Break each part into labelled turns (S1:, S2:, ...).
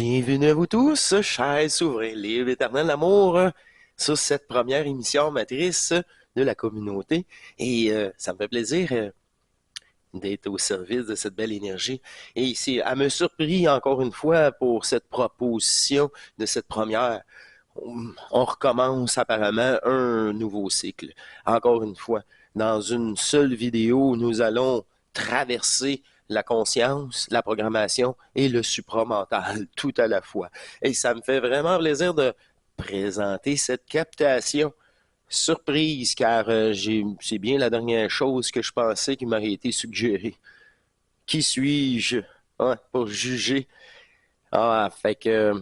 S1: Bienvenue à vous tous, chers souverains libres, éternel amour, sur cette première émission matrice de la communauté. Et ça me fait plaisir d'être au service de cette belle énergie. Et c'est à me surpris encore une fois pour cette proposition de cette première. On recommence apparemment un nouveau cycle. Encore une fois, dans une seule vidéo, nous allons traverser la conscience, la programmation et le supramental tout à la fois. Et ça me fait vraiment plaisir de présenter cette captation surprise car c'est bien la dernière chose que je pensais qui m'aurait été suggérée. Qui suis-je pour juger? Ah, fait que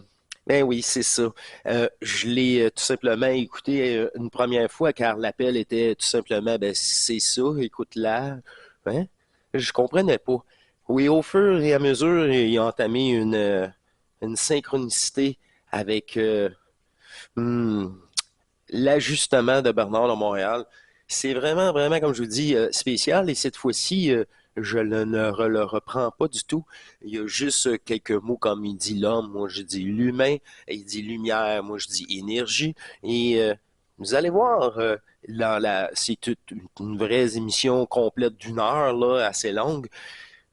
S1: ben oui, c'est ça. Je l'ai tout simplement écouté une première fois car l'appel était tout simplement, ben c'est ça, écoute-la. Hein? Je comprenais pas. Oui, au fur et à mesure, il a entamé une synchronicité avec hmm, l'ajustement de Bernard de Montréal. C'est vraiment, vraiment, comme je vous dis, spécial. Et cette fois-ci, je ne le reprends pas du tout. Il y a juste quelques mots comme il dit l'homme, moi je dis l'humain, il dit lumière, moi je dis énergie. Et vous allez voir, c'est une vraie émission complète d'une heure, là, assez longue.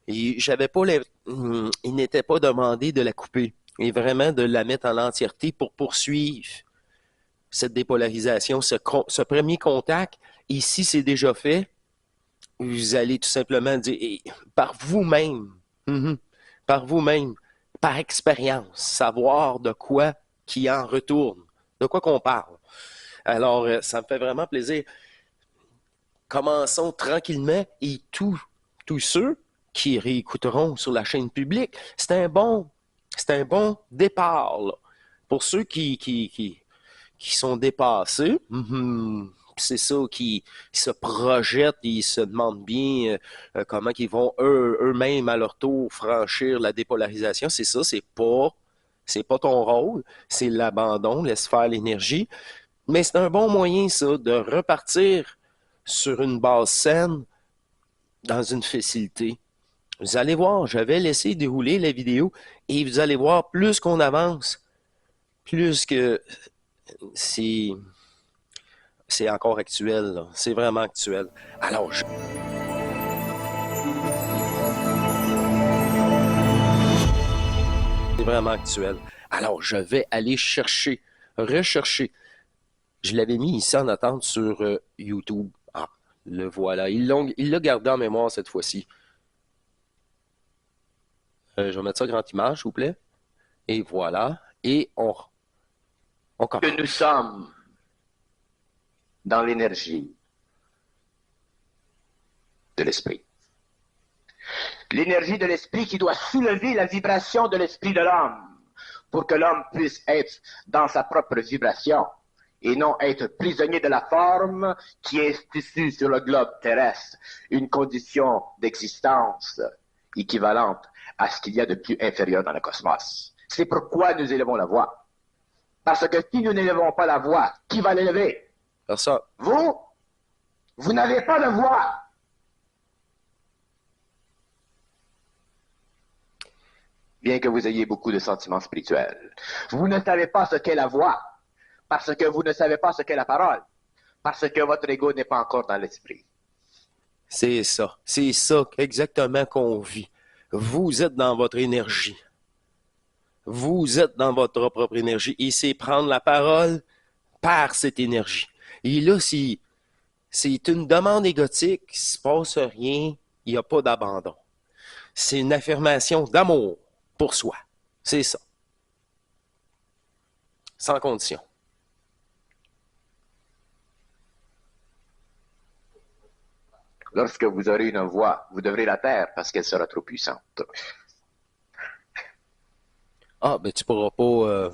S1: Et j'avais pas il n'était pas demandé de la couper et vraiment de la mettre en entièreté pour poursuivre cette dépolarisation, ce premier contact. Et si c'est déjà fait, vous allez tout simplement dire, par vous-même, mm-hmm, par vous-même, par expérience, savoir de quoi qui en retourne, de quoi qu'on parle. Alors, ça me fait vraiment plaisir. Commençons tranquillement et tous ceux qui réécouteront sur la chaîne publique, c'est un bon départ là. Pour ceux qui sont dépassés, c'est ça, qui se projettent, ils se demandent bien comment ils vont eux-mêmes à leur tour franchir la dépolarisation. C'est ça, c'est pas ton rôle, c'est l'abandon, laisse faire l'énergie. Mais c'est un bon moyen, ça, de repartir sur une base saine dans une facilité. Vous allez voir, je vais laisser dérouler la vidéo et vous allez voir, plus qu'on avance, plus que c'est c'est encore actuel, là. C'est vraiment actuel. Alors, c'est vraiment actuel. Alors, je vais aller rechercher. Je l'avais mis ici en attente sur YouTube. Ah, le voilà. Il l'a gardé en mémoire cette fois-ci. Je vais mettre ça grande image, s'il vous plaît. Et voilà. Et on
S2: Que nous
S1: commence.
S2: sommes dans l'énergie de l'esprit. L'énergie de l'esprit qui doit soulever la vibration de l'esprit de l'homme pour que l'homme puisse être dans sa propre vibration et non être prisonnier de la forme qui institue sur le globe terrestre une condition d'existence équivalente à ce qu'il y a de plus inférieur dans le cosmos. C'est pourquoi nous élevons la voix. Parce que si nous n'élevons pas la voix, qui va l'élever?
S1: Personne.
S2: Vous n'avez pas de voix. Bien que vous ayez beaucoup de sentiments spirituels. Vous ne savez pas ce qu'est la voix, parce que vous ne savez pas ce qu'est la parole, parce que votre ego n'est pas encore dans l'esprit.
S1: C'est ça. C'est ça exactement qu'on vit. Vous êtes dans votre énergie. Vous êtes dans votre propre énergie. Et c'est prendre la parole par cette énergie. Et là, c'est une demande égotique, il ne se passe rien, il n'y a pas d'abandon. C'est une affirmation d'amour pour soi. C'est ça. Sans condition.
S2: Lorsque vous aurez une voix, vous devrez la taire parce qu'elle sera trop puissante.
S1: Ah, ben tu pourras pas...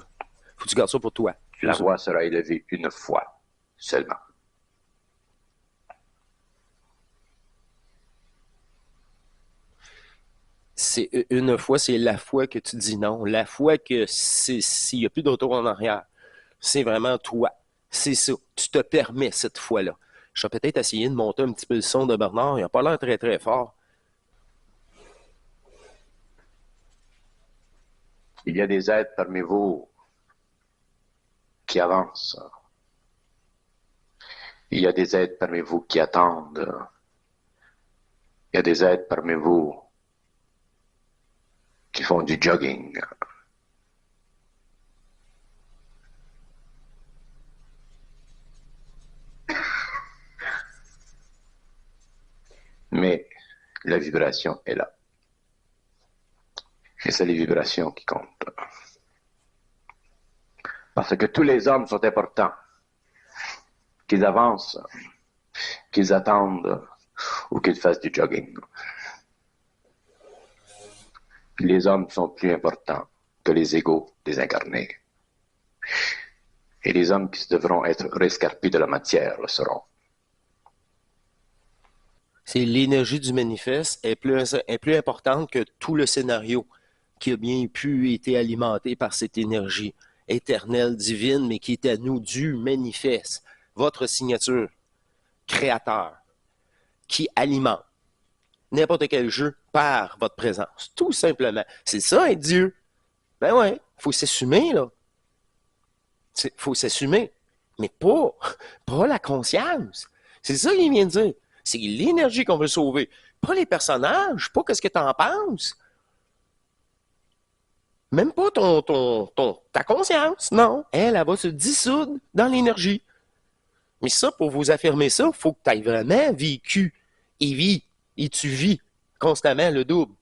S1: faut que tu gardes ça pour toi.
S2: La voix sera élevée une fois seulement.
S1: C'est une fois, c'est la fois que tu dis non. La fois que s'il n'y a plus de retour en arrière. C'est vraiment toi. C'est ça. Tu te permets cette fois-là. Je vais peut-être essayer de monter un petit peu le son de Bernard. Il n'a pas l'air très, très fort.
S2: Il y a des êtres parmi vous qui avancent. Il y a des êtres parmi vous qui attendent. Il y a des êtres parmi vous qui font du jogging. Mais la vibration est là. Et c'est les vibrations qui comptent. Parce que tous les hommes sont importants. Qu'ils avancent, qu'ils attendent ou qu'ils fassent du jogging. Les hommes sont plus importants que les égaux désincarnés. Et les hommes qui devront être rescarpés de la matière le seront.
S1: C'est l'énergie du manifeste est plus importante que tout le scénario qui a bien pu être alimenté par cette énergie éternelle, divine, mais qui est à nous du manifeste. Votre signature, créateur, qui alimente n'importe quel jeu par votre présence. Tout simplement. C'est ça être Dieu. Ben ouais, faut s'assumer, là. Faut s'assumer. Mais pas la conscience. C'est ça qu'il vient de dire. C'est l'énergie qu'on veut sauver. Pas les personnages, pas qu'est-ce que t'en penses. Même pas ta conscience, non. Elle va se dissoudre dans l'énergie. Mais ça, pour vous affirmer ça, il faut que tu aies vraiment vécu et tu vis constamment le double.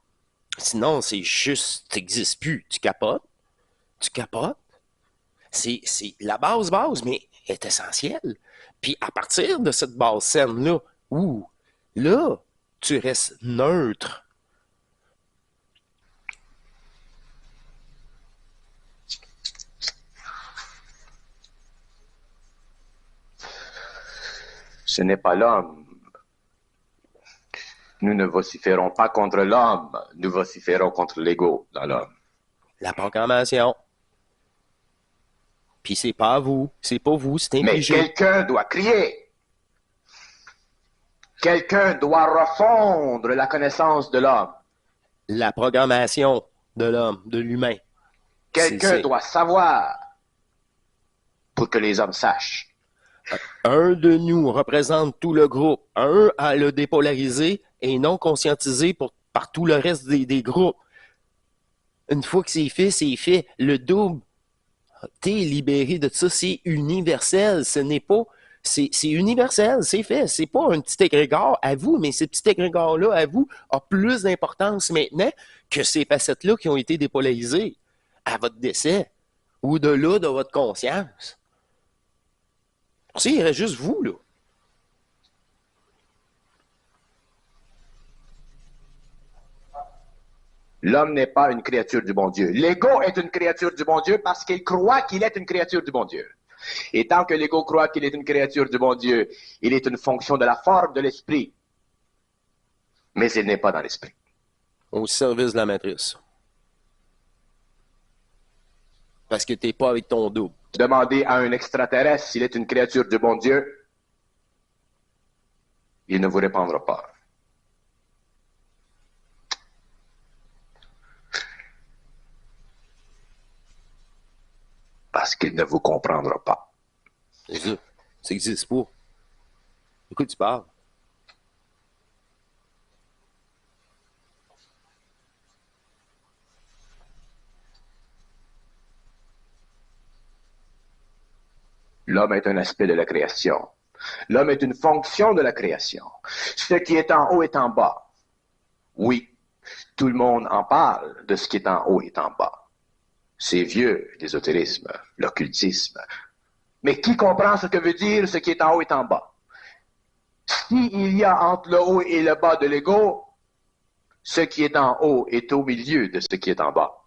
S1: Sinon, c'est juste, t'existes plus. Tu capotes. C'est la base, mais est essentielle. Puis à partir de cette base saine-là, là, tu restes neutre.
S2: Ce n'est pas l'homme. Nous ne vociférons pas contre l'homme, nous vociférons contre l'ego dans l'homme.
S1: La programmation. Puis c'est pas vous, c'est
S2: Mais
S1: infligé.
S2: quelqu'un doit crier. Quelqu'un doit refondre la connaissance de l'homme.
S1: La programmation de l'homme, de l'humain.
S2: Quelqu'un doit savoir pour que les hommes sachent.
S1: Un de nous représente tout le groupe. Un à le dépolariser et non conscientisé par tout le reste des groupes. Une fois que c'est fait. Le double, t'es libéré de ça. C'est universel. Ce n'est pas... C'est universel, c'est fait. C'est pas un petit égrégore à vous, mais ce petit égrégore-là, à vous, a plus d'importance maintenant que ces facettes-là qui ont été dépolarisées à votre décès, au-delà de votre conscience. Tu sais, il reste juste vous, là.
S2: L'homme n'est pas une créature du bon Dieu. L'ego est une créature du bon Dieu parce qu'il croit qu'il est une créature du bon Dieu. Et tant que l'ego croit qu'il est une créature du bon Dieu, il est une fonction de la forme de l'esprit. Mais il n'est pas dans l'esprit.
S1: Au service de la matrice. Parce que t'es pas avec ton double.
S2: Demandez à un extraterrestre s'il est une créature du bon Dieu, il ne vous répondra pas. Parce qu'il ne vous comprendra pas.
S1: C'est ça. Ça n'existe pas. De quoi tu parles?
S2: L'homme est un aspect de la création. L'homme est une fonction de la création. Ce qui est en haut est en bas. Oui, tout le monde en parle de ce qui est en haut et en bas. C'est vieux, l'ésotérisme, l'occultisme. Mais qui comprend ce que veut dire ce qui est en haut et en bas? S'il y a entre le haut et le bas de l'ego, ce qui est en haut est au milieu de ce qui est en bas.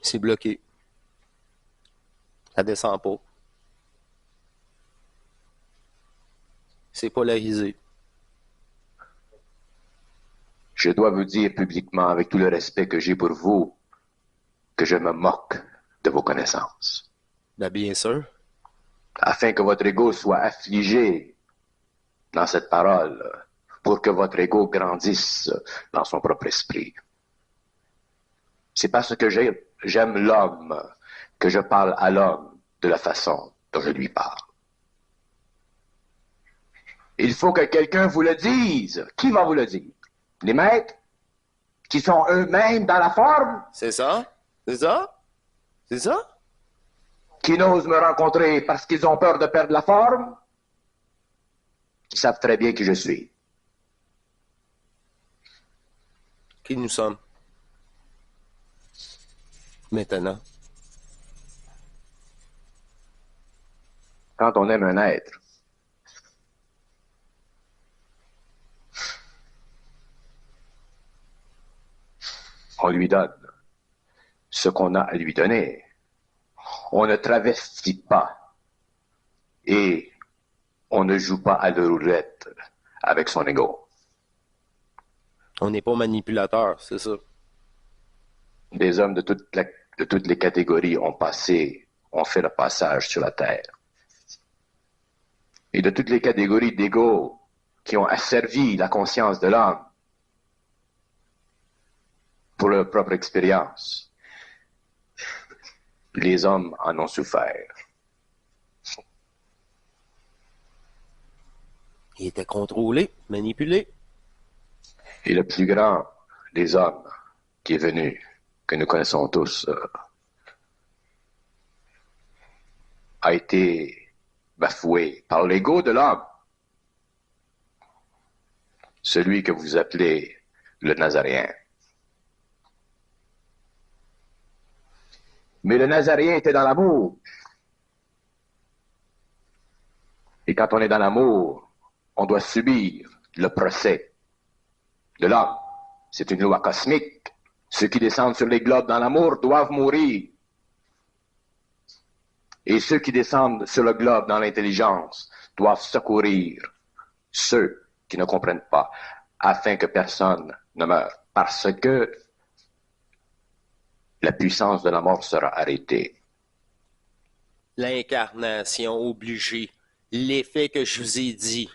S1: C'est bloqué. Ça descend pas. C'est polarisé.
S2: Je dois vous dire publiquement, avec tout le respect que j'ai pour vous, que je me moque de vos connaissances.
S1: Ben, bien sûr.
S2: Afin que votre ego soit affligé dans cette parole, pour que votre ego grandisse dans son propre esprit. C'est parce que j'aime l'homme que je parle à l'homme de la façon dont je lui parle. Il faut que quelqu'un vous le dise. Qui va vous le dire? Les maîtres qui sont eux-mêmes dans la forme,
S1: C'est ça? C'est ça? C'est ça?
S2: qui n'osent me rencontrer parce qu'ils ont peur de perdre la forme, qui savent très bien qui je suis.
S1: Qui nous sommes? Maintenant.
S2: Quand on aime un être, on lui donne ce qu'on a à lui donner. On ne travestit pas et on ne joue pas à la roulette avec son ego.
S1: On n'est pas manipulateur, c'est ça.
S2: Des hommes de toutes les catégories ont fait le passage sur la terre. Et de toutes les catégories d'ego qui ont asservi la conscience de l'homme pour leur propre expérience, les hommes en ont souffert.
S1: Il était contrôlé, manipulé.
S2: Et le plus grand des hommes qui est venu, que nous connaissons tous, a été bafoué par l'ego de l'homme. Celui que vous appelez le Nazaréen. Mais le Nazaréen était dans l'amour. Et quand on est dans l'amour, on doit subir le procès de l'homme. C'est une loi cosmique. Ceux qui descendent sur les globes dans l'amour doivent mourir. Et ceux qui descendent sur le globe dans l'intelligence doivent secourir ceux qui ne comprennent pas, afin que personne ne meure. Parce que la puissance de la mort sera arrêtée.
S1: L'incarnation obligée. L'effet que je vous ai dit.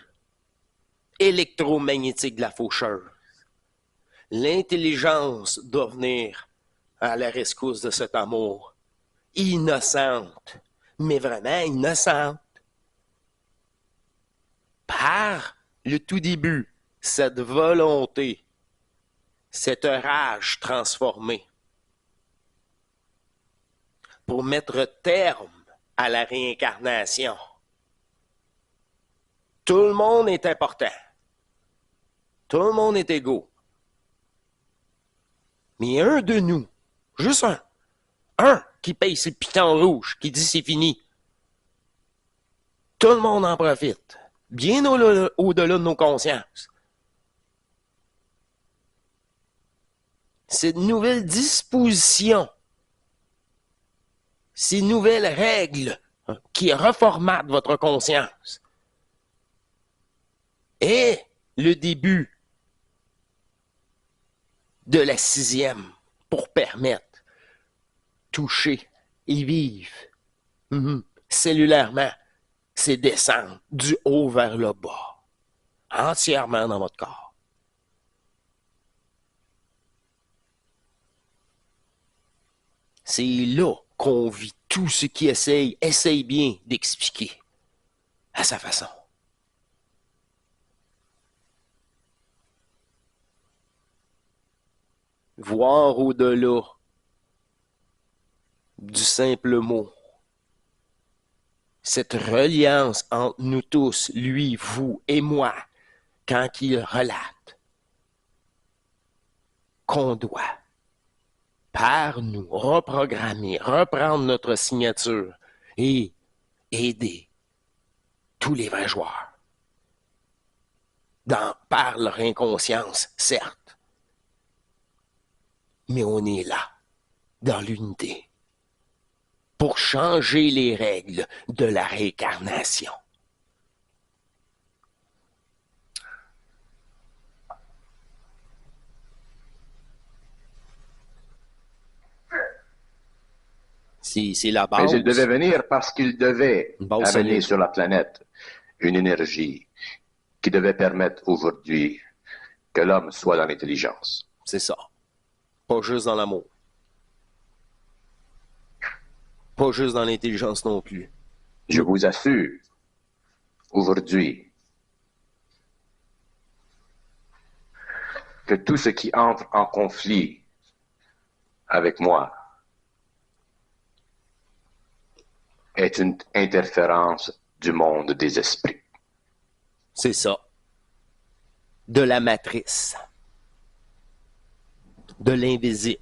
S1: Électromagnétique de la faucheuse. L'intelligence doit venir à la rescousse de cet amour. Innocente, mais vraiment innocente. Par le tout début, cette volonté, cette rage transformée, pour mettre terme à la réincarnation. Tout le monde est important. Tout le monde est égaux. Mais un de nous, juste un qui paye ses pitons rouges, qui dit c'est fini. Tout le monde en profite. Bien au-delà de nos consciences. Cette nouvelle disposition, ces nouvelles règles qui reformatent votre conscience est le début de la 6e pour permettre toucher et vivre cellulairement, c'est descendre du haut vers le bas, entièrement dans votre corps. C'est là qu'on vit tout ce qui essaye bien d'expliquer à sa façon. Voir au-delà du simple mot. Cette reliance entre nous tous, lui, vous et moi, quand il relate qu'on doit, par nous, reprogrammer, reprendre notre signature et aider tous les vrais joueurs. Par leur inconscience, certes. Mais on est là, dans l'unité, pour changer les règles de la réincarnation. C'est la base.
S2: Mais il devait venir parce qu'il devait amener
S1: solide
S2: sur la planète une énergie qui devait permettre aujourd'hui que l'homme soit dans l'intelligence.
S1: C'est ça. Pas juste dans l'amour. Pas juste dans l'intelligence non plus.
S2: Je vous assure, aujourd'hui, que tout ce qui entre en conflit avec moi est une interférence du monde des esprits.
S1: C'est ça. De la matrice. De l'invisible.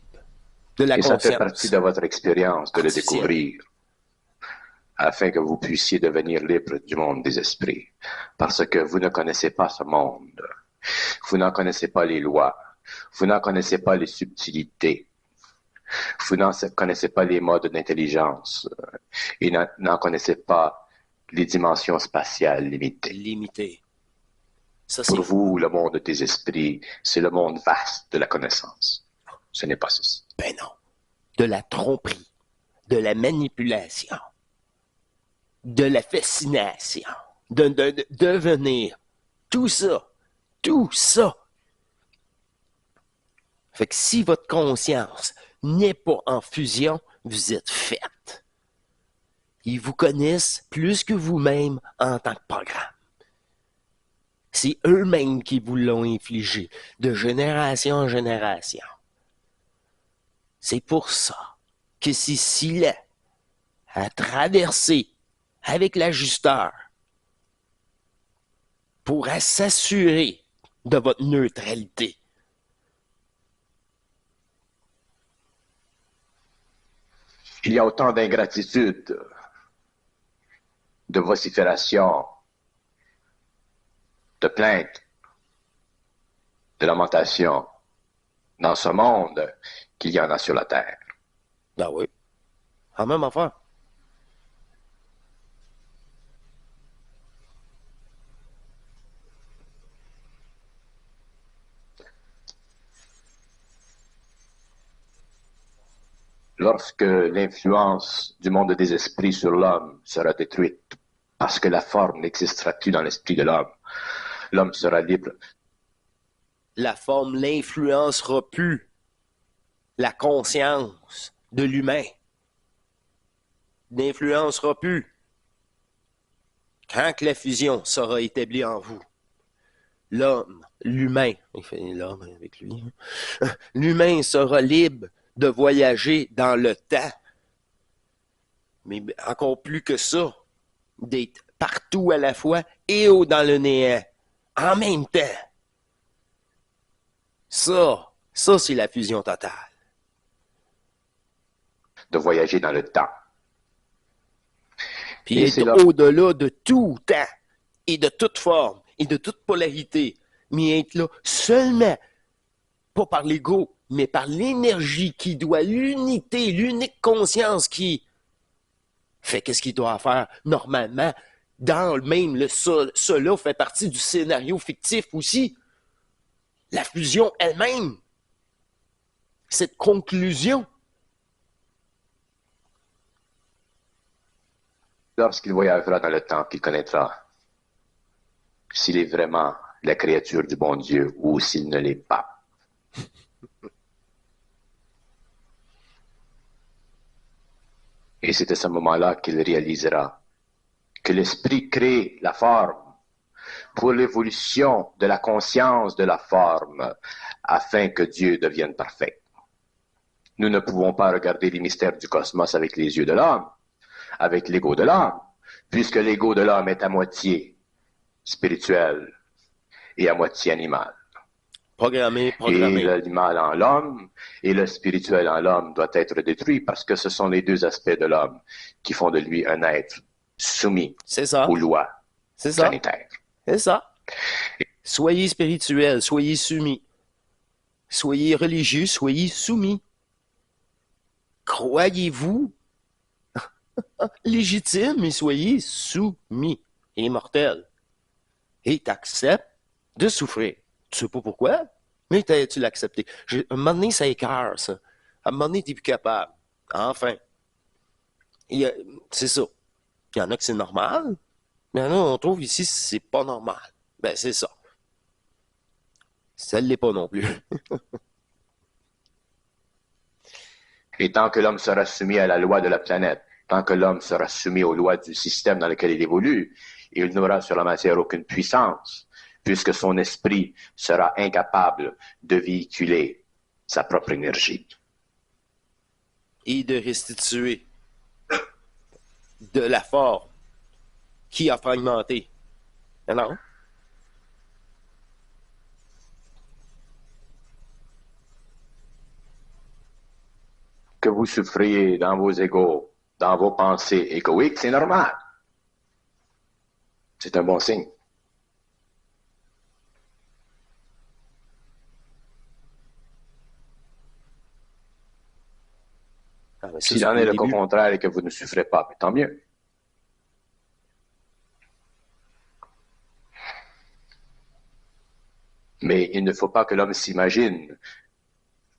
S1: De la
S2: Et ça
S1: conscience.
S2: fait partie de votre expérience de le
S1: Artificielle.
S2: découvrir, afin que vous puissiez devenir libre du monde des esprits. Parce que vous ne connaissez pas ce monde. Vous n'en connaissez pas les lois. Vous n'en connaissez pas les subtilités. Vous n'en connaissez pas les modes d'intelligence. Et n'en connaissez pas les dimensions spatiales limitées.
S1: Limité. Ça, c'est
S2: Pour vous, le monde des esprits, c'est le monde vaste de la connaissance. Ce n'est pas ceci.
S1: ben non. De la tromperie. De la manipulation. De la fascination. De devenir. Tout ça. Tout ça. Fait que si votre conscience n'est pas en fusion, vous êtes faite. Ils vous connaissent plus que vous-même en tant que programme. C'est eux-mêmes qui vous l'ont infligé, de génération en génération. C'est pour ça que c'est si laid à traverser avec l'ajusteur pour s'assurer de votre neutralité.
S2: Il y a autant d'ingratitude, de vocifération, de plaintes, de lamentations dans ce monde qu'il y en a sur la terre.
S1: Ben oui. En même affaire.
S2: Lorsque l'influence du monde des esprits sur l'homme sera détruite, parce que la forme n'existera plus dans l'esprit de l'homme, l'homme sera libre.
S1: La forme l'influencera plus. La conscience de l'humain n'influencera plus. Quand que la fusion sera établie en vous, l'homme, l'humain, il fait l'homme avec lui, l'humain sera libre de voyager dans le temps. Mais encore plus que ça, d'être partout à la fois et dans le néant, en même temps. Ça c'est la fusion totale.
S2: De voyager dans le temps.
S1: Puis
S2: Et c'est
S1: être
S2: là-
S1: au-delà de tout temps et de toute forme et de toute polarité, mais être là seulement, pas par l'ego, mais par l'énergie qui doit, l'unité, l'unique conscience qui fait qu'est-ce qu'il doit faire normalement. Dans même cela fait partie du scénario fictif aussi. La fusion elle-même, cette conclusion.
S2: Lorsqu'il voyagera dans le temps, qu'il connaîtra s'il est vraiment la créature du bon Dieu ou s'il ne l'est pas. Et c'est à ce moment-là qu'il réalisera que l'esprit crée la forme pour l'évolution de la conscience de la forme afin que Dieu devienne parfait. Nous ne pouvons pas regarder les mystères du cosmos avec les yeux de l'homme, avec l'ego de l'homme, puisque l'ego de l'homme est à moitié spirituel et à moitié animal.
S1: Programmé.
S2: Et l'animal en l'homme et le spirituel en l'homme doit être détruit parce que ce sont les deux aspects de l'homme qui font de lui un être soumis
S1: C'est ça.
S2: aux lois
S1: C'est ça.
S2: planétaires.
S1: C'est ça. Soyez spirituel, soyez soumis. Soyez religieux, soyez soumis. Croyez-vous légitime et soyez soumis et immortel. Et t'acceptes de souffrir. Tu sais pas pourquoi, mais tu l'as accepté. À un moment donné, ça écœure, ça. À un moment donné, t'es plus capable. Enfin. C'est ça. Il y en a que c'est normal, mais il y en a, on trouve ici, c'est pas normal. Ben, c'est ça. Ça ne l'est pas non plus.
S2: Et tant que l'homme sera soumis à la loi de la planète, Tant que l'homme sera soumis aux lois du système dans lequel il évolue, il n'aura sur la matière aucune puissance, puisque son esprit sera incapable de véhiculer sa propre énergie.
S1: Et de restituer de la forme qui a fragmenté. Non?
S2: Que vous souffriez dans vos égos, dans vos pensées égoïques, c'est normal. C'est un bon signe.
S1: Ah, mais ça,
S2: S'il
S1: c'est
S2: en
S1: au
S2: est le
S1: début.
S2: contraire et que vous ne souffrez pas, tant mieux. Mais il ne faut pas que l'homme s'imagine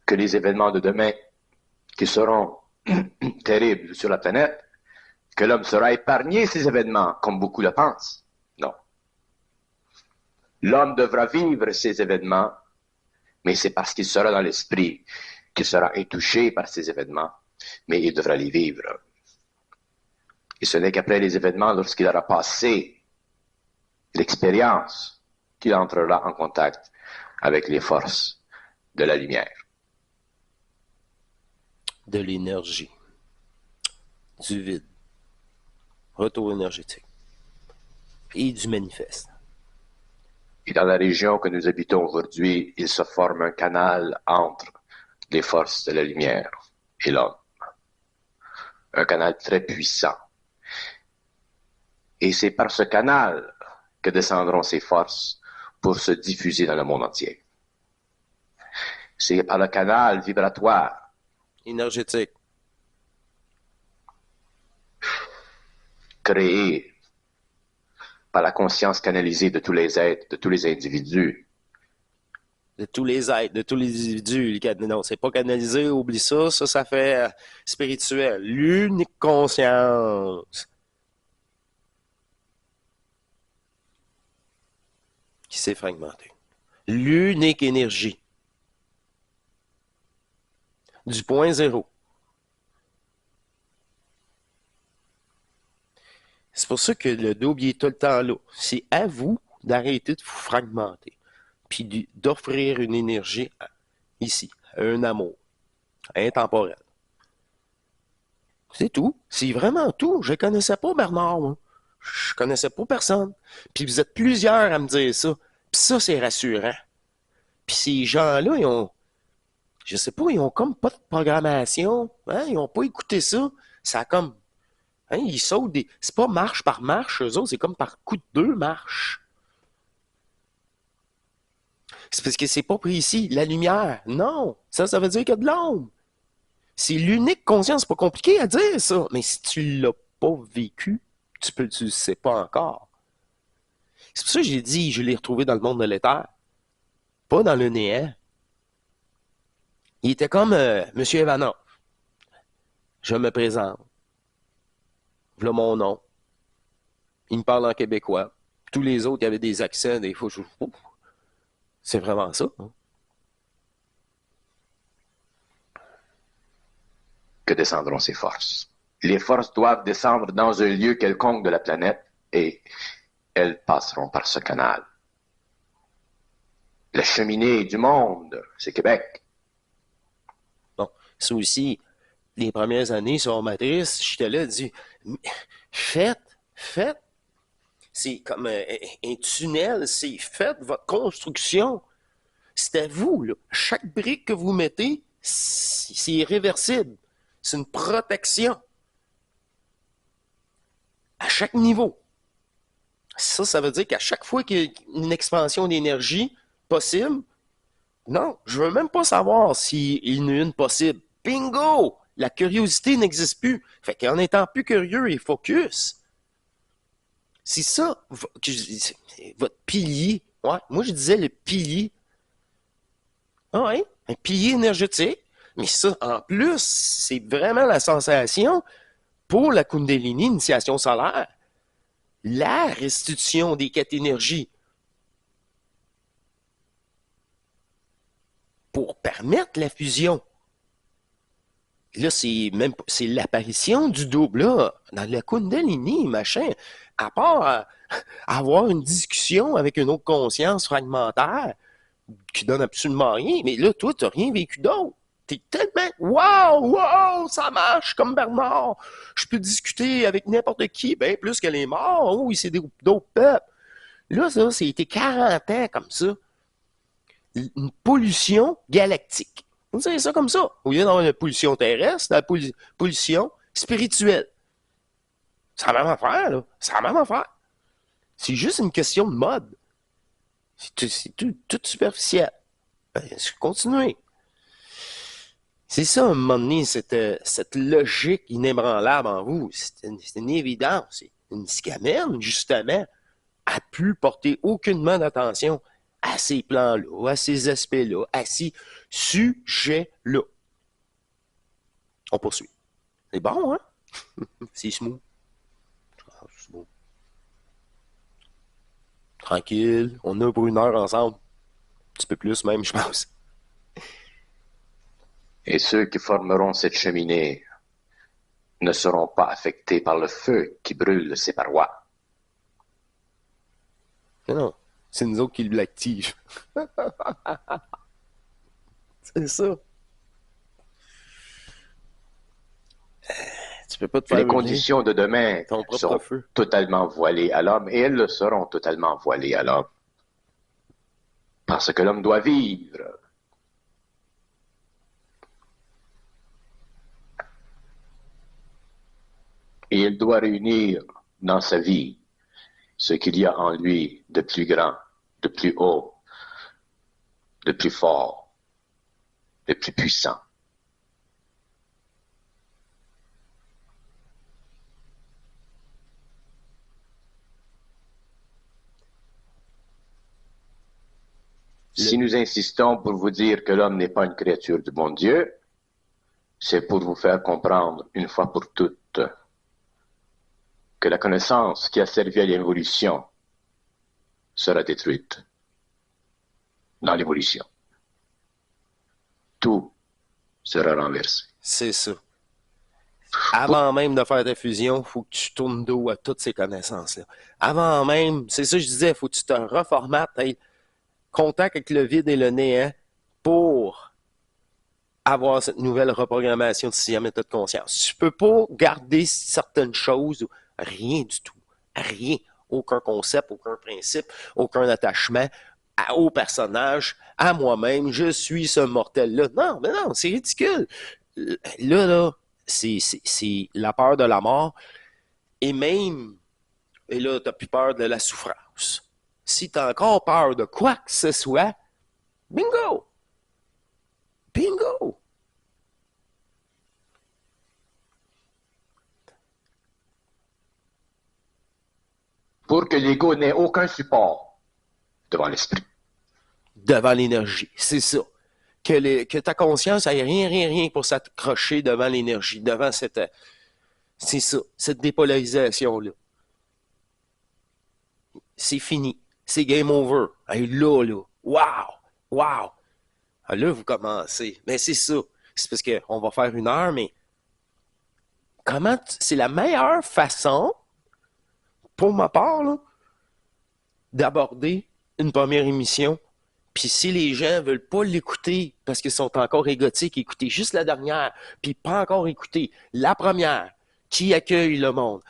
S2: que les événements de demain qui seront terribles sur la planète, que l'homme sera épargné ces événements, comme beaucoup le pensent. Non. L'homme devra vivre ces événements, mais c'est parce qu'il sera dans l'esprit qu'il sera intouché par ces événements, mais il devra les vivre. Et ce n'est qu'après les événements, lorsqu'il aura passé l'expérience, qu'il entrera en contact avec les forces de la lumière.
S1: De l'énergie. Du vide. Retour énergétique. Et du manifeste.
S2: Et dans la région que nous habitons aujourd'hui, il se forme un canal entre les forces de la lumière et l'homme. Un canal très puissant. Et c'est par ce canal que descendront ces forces pour se diffuser dans le monde entier. C'est par le canal vibratoire
S1: Énergétique.
S2: créé par la conscience canalisée de tous les êtres, de tous les individus.
S1: De tous les êtres, de tous les individus. Non, c'est pas canalisé, oublie ça. Ça fait spirituel. L'unique conscience qui s'est fragmentée. L'unique énergie. Du point zéro. C'est pour ça que le double est tout le temps là. C'est à vous d'arrêter de vous fragmenter. Puis d'offrir une énergie ici, un amour intemporel. C'est tout. C'est vraiment tout. Je ne connaissais pas Bernard, moi. Je connaissais pas personne. Puis vous êtes plusieurs à me dire ça. Puis ça, c'est rassurant. Puis ces gens-là, ils ont, je sais pas, ils ont comme pas de programmation. Hein? Ils ont pas écouté ça. Ça a comme, hein, ils sautent des, c'est pas marche par marche, eux autres, c'est comme par coup de deux marches. C'est parce que c'est pas précis. La lumière, non. Ça veut dire qu'il y a de l'ombre. C'est l'unique conscience. C'est pas compliqué à dire, ça. Mais si tu l'as pas vécu, tu le sais pas encore. C'est pour ça que j'ai dit, je l'ai retrouvé dans le monde de l'éther. Pas dans le néant. Il était comme Monsieur Evanoff. Je me présente. Voilà mon nom. Il me parle en québécois. Tous les autres, il y avait des accents, des fois, c'est vraiment ça. Hein?
S2: Que descendront ces forces. Les forces doivent descendre dans un lieu quelconque de la planète et elles passeront par ce canal. La cheminée du monde, c'est Québec.
S1: Bon, ça aussi, les premières années sur Matrice, j'étais là, dit, faites. C'est comme un tunnel, c'est faites votre construction. C'est à vous, là. Chaque brique que vous mettez, c'est irréversible. C'est une protection. À chaque niveau. Ça veut dire qu'à chaque fois qu'il y a une expansion d'énergie possible, non, je veux même pas savoir s'il y en a une possible. Bingo! La curiosité n'existe plus. Fait qu'en étant plus curieux et focus, c'est ça, votre pilier. Ouais, moi, je disais le pilier. Ah ouais, un pilier énergétique. Mais ça, en plus, c'est vraiment la sensation pour la Kundalini, initiation solaire. La restitution des quatre énergies pour permettre la fusion. là, c'est l'apparition du double, là, dans le Kundalini, machin. À part avoir une discussion avec une autre conscience fragmentaire qui donne absolument rien, mais là, toi, t'as rien vécu d'autre. T'es tellement, wow, wow, ça marche comme Bernard. Je peux discuter avec n'importe qui, bien plus que les morts. Oh, oui, c'est d'autres peuples. Là, ça, c'était 40 ans comme ça. Une pollution galactique. On dirait ça comme ça. Au lieu d'avoir la pollution terrestre, la pollution spirituelle. C'est la même affaire, là. C'est la même affaire. C'est juste une question de mode. C'est tout superficiel. Ben, continuez. C'est ça, à un moment donné, cette logique inébranlable en vous. C'est une évidence. C'est une scamène, justement, a pu porter aucunement d'attention à ces plans-là, à ces aspects-là, à ces sujets-là. On poursuit. C'est bon, hein? C'est smooth. C'est bon. Tranquille. On a pour 1 heure ensemble. Un petit peu plus même, je pense.
S2: Et ceux qui formeront cette cheminée ne seront pas affectés par le feu qui brûle ses parois.
S1: Non, c'est nous autres qui l'activent. C'est ça. Tu peux pas te faire
S2: Les
S1: brûler
S2: conditions de demain
S1: ton propre
S2: seront
S1: feu.
S2: totalement voilées à l'homme, et elles le seront totalement voilées à l'homme. Parce que l'homme doit vivre. Et il doit réunir dans sa vie ce qu'il y a en lui de plus grand, de plus haut, de plus fort, de plus puissant. Si nous insistons pour vous dire que l'homme n'est pas une créature du bon Dieu, c'est pour vous faire comprendre une fois pour toutes que la connaissance qui a servi à l'évolution sera détruite dans l'évolution. Tout sera renversé.
S1: C'est ça. Avant même de faire ta fusion, il faut que tu tournes dos à toutes ces connaissances-là. Avant même, c'est ça que je disais, il faut que tu te reformates, hey, contact avec le vide et le néant pour avoir cette nouvelle reprogrammation de sixième état de conscience. Tu peux pas garder certaines choses, rien du tout. Rien. Aucun concept, aucun principe, aucun attachement au personnage, à moi-même. Je suis ce mortel-là. Non, mais non, c'est ridicule. Là, c'est la peur de la mort et même, et là, t'as plus peur de la souffrance. Si t'as encore peur de quoi que ce soit, bingo! Bingo!
S2: Pour que l'ego n'ait aucun support devant l'esprit.
S1: Devant l'énergie, c'est ça. Que ta conscience ait rien pour s'accrocher devant l'énergie, devant c'est ça, cette dépolarisation-là. C'est fini. C'est game over. Hey, là. Wow! Wow! Ah, là, vous commencez. Mais c'est ça. C'est parce qu'on va faire 1 heure, mais c'est la meilleure façon, pour ma part, là, d'aborder une première émission. Puis si les gens veulent pas l'écouter parce qu'ils sont encore égotiques, écouter juste la dernière, puis pas encore écouter la première qui accueille le monde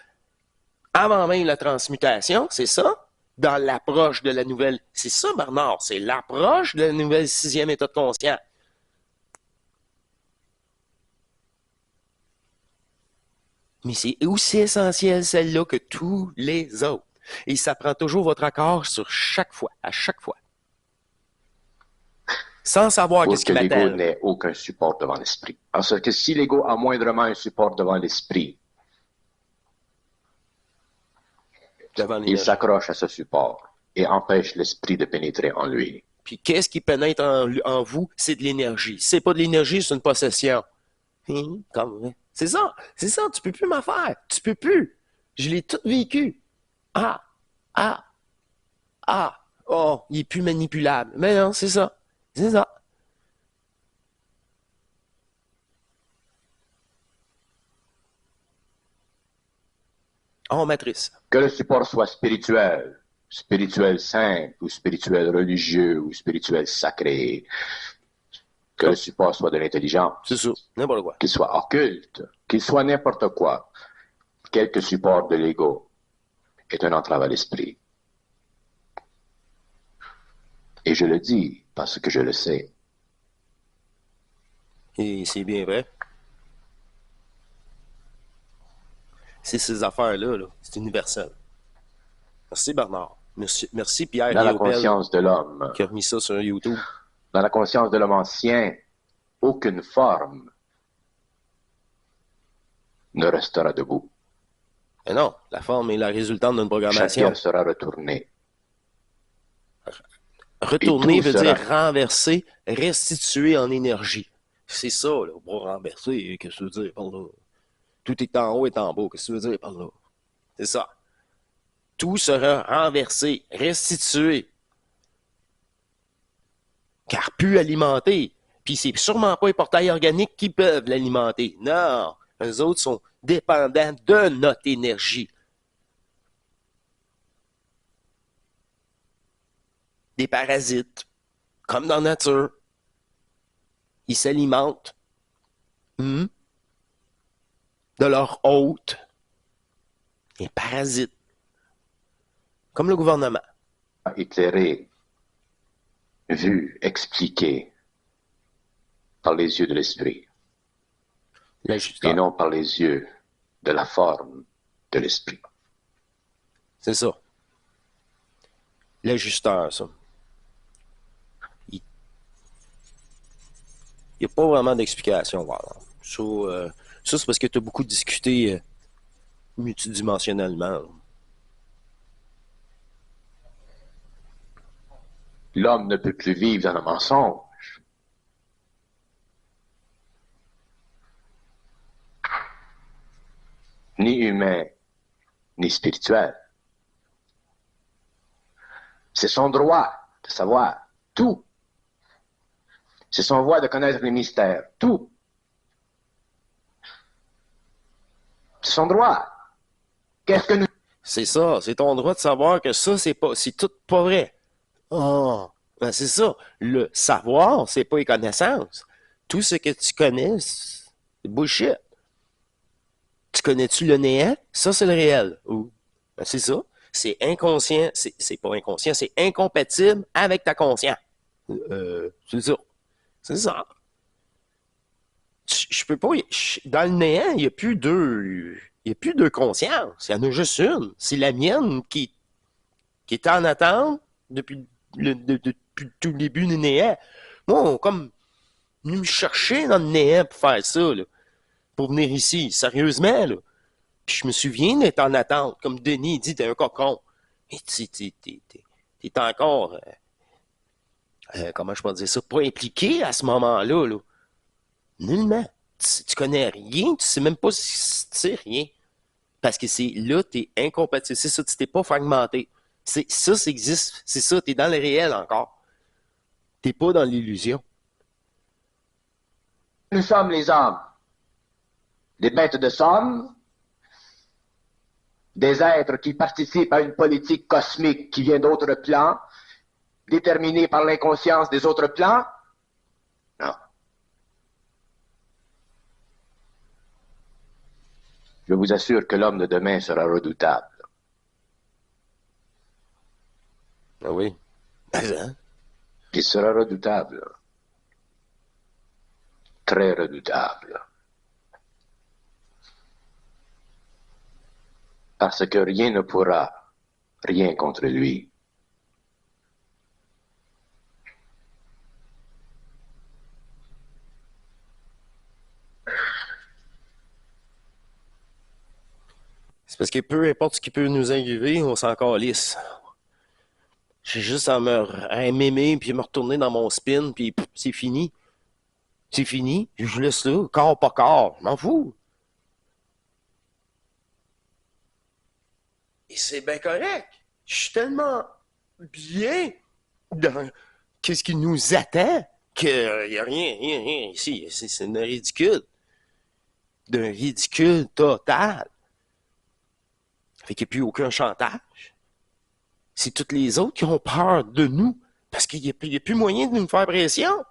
S1: avant même la transmutation, c'est ça? Dans l'approche de la nouvelle... C'est ça, Bernard, c'est l'approche de la nouvelle sixième état de conscience. Mais c'est aussi essentiel celle-là que tous les autres. Et ça prend toujours votre accord sur chaque fois, à chaque fois. Sans savoir
S2: Pour
S1: qu'est-ce qui
S2: que l'ego
S1: m'attend.
S2: n'ait aucun support devant l'esprit. Parce que si l'ego a moindrement un support devant l'esprit, il s'accroche à ce support et empêche l'esprit de pénétrer en lui.
S1: Puis qu'est-ce qui pénètre en vous? C'est de l'énergie. C'est pas de l'énergie, c'est une possession. C'est ça, tu peux plus m'en faire. Tu peux plus. Je l'ai tout vécu. Oh, il est plus manipulable. Mais non, c'est ça. C'est ça. En matrice.
S2: Que le support soit spirituel, spirituel simple, ou spirituel religieux, ou spirituel sacré. Que le support soit de
S1: C'est
S2: l'intelligence,
S1: ça. N'importe quoi.
S2: qu'il soit occulte, qu'il soit n'importe quoi. Quelque support de l'ego est un entrave à l'esprit. Et je le dis parce que je le sais.
S1: Et c'est bien vrai. C'est ces affaires-là, là. C'est universel. Merci Bernard. Merci Pierre
S2: Dans la
S1: Riopel
S2: conscience de l'homme,
S1: qui a remis ça sur YouTube.
S2: dans la conscience de l'homme ancien, aucune forme ne restera debout.
S1: Mais non, la forme est la résultante d'une
S2: Chaque
S1: programmation.
S2: pierre sera retournée.
S1: Retourner
S2: Et tout
S1: veut
S2: sera-
S1: dire renverser, restituer en énergie. C'est ça, là, pour renverser. Qu'est-ce que tu veux dire par là? Tout est en haut et en bas. Qu'est-ce que tu veux dire par là? C'est ça. Tout sera renversé, restitué. Car plus alimenté. Puis c'est sûrement pas les portails organiques qui peuvent l'alimenter. Non, eux autres sont dépendants de notre énergie. Des parasites, comme dans la nature. Ils s'alimentent de leur hôte. Des parasites. Comme le gouvernement.
S2: éclairé, vu, expliqué par les yeux de l'esprit et
S1: L'ajusteur.
S2: non par les yeux de la forme de l'esprit.
S1: C'est ça. L'ajusteur, ça. Il n'y a pas vraiment d'explication. Voilà. Ça, c'est parce que tu as beaucoup discuté multidimensionnellement.
S2: L'homme ne peut plus vivre dans le mensonge. Ni humain, ni spirituel. C'est son droit de savoir tout. C'est son droit de connaître les mystères, tout. C'est son droit. Qu'est-ce que nous...
S1: C'est ça. C'est ton droit de savoir que ça, c'est tout pas vrai. Oh, ben c'est ça. Le savoir, c'est pas les connaissances. Tout ce que tu connais, c'est bullshit. Tu connais-tu le néant? Ça, c'est le réel. Ben, c'est ça. C'est inconscient. C'est pas inconscient, c'est incompatible avec ta conscience. C'est ça. C'est ça. Je peux pas. Dans le néant, il n'y a plus deux. Il n'y a plus deux consciences. Il y en a juste une. C'est la mienne qui est en attente depuis tout le début du néant. Moi, on comme venu me chercher dans le néant pour faire ça, là, pour venir ici, sérieusement. Là. Puis je me souviens d'être en attente. Comme Denis dit, t'es un cocon. Mais t'es encore, comment je peux dire ça, pas impliqué à ce moment-là. Là. Nullement. Tu connais rien, tu sais même pas si tu sais rien. Parce que c'est là, t'es incompatible. C'est ça, tu t'es pas fragmenté. Ça existe. C'est ça, t'es dans le réel encore. T'es pas dans l'illusion.
S2: Nous sommes les hommes. Des bêtes de somme, des êtres qui participent à une politique cosmique qui vient d'autres plans, déterminée par l'inconscience des autres plans? Non. Je vous assure que l'homme de demain sera redoutable.
S1: Ah oui.
S2: Il sera redoutable. Très redoutable. Parce que rien ne pourra, rien contre lui.
S1: C'est parce que peu importe ce qui peut nous arriver, on s'en calisse. J'ai juste à m'aimer, puis me retourner dans mon spin, puis c'est fini. C'est fini. Je laisse là, corps pas corps. Je m'en fous. Et c'est bien correct. Je suis tellement bien dans qu'est-ce qui nous attend qu'il n'y a rien ici. C'est une ridicule. D'un ridicule total. Fait qu'il n'y a plus aucun chantage. C'est toutes les autres qui ont peur de nous parce qu'il n'y a plus moyen de nous faire pression.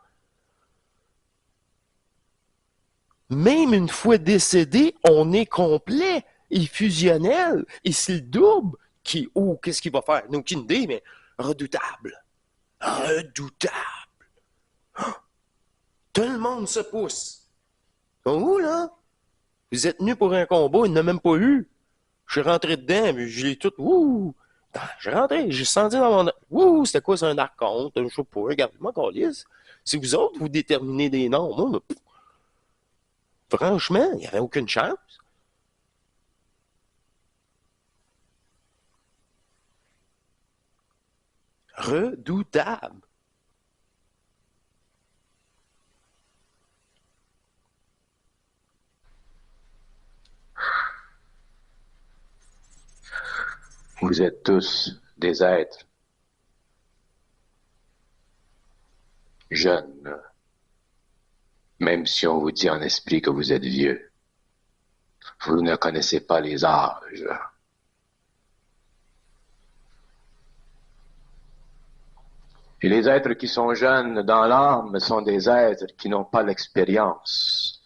S1: Même une fois décédé, on est complet et fusionnel. Et c'est le double qui, oh, qu'est-ce qu'il va faire? N'a aucune idée, mais redoutable. Redoutable. Tout le monde se pousse. Oh, là? Vous êtes venus pour un combat, il n'a même pas eu. Je suis rentré dedans, mais je l'ai tout, j'ai rentré, j'ai senti dans mon... c'était quoi, c'est un archonte? Je sais pas, regardez-moi, câlisse. C'est vous autres, vous déterminez des noms. Moi, franchement, il n'y avait aucune chance. Redoutable.
S2: Vous êtes tous des êtres jeunes, même si on vous dit en esprit que vous êtes vieux. Vous ne connaissez pas les âges. Et les êtres qui sont jeunes dans l'âme sont des êtres qui n'ont pas l'expérience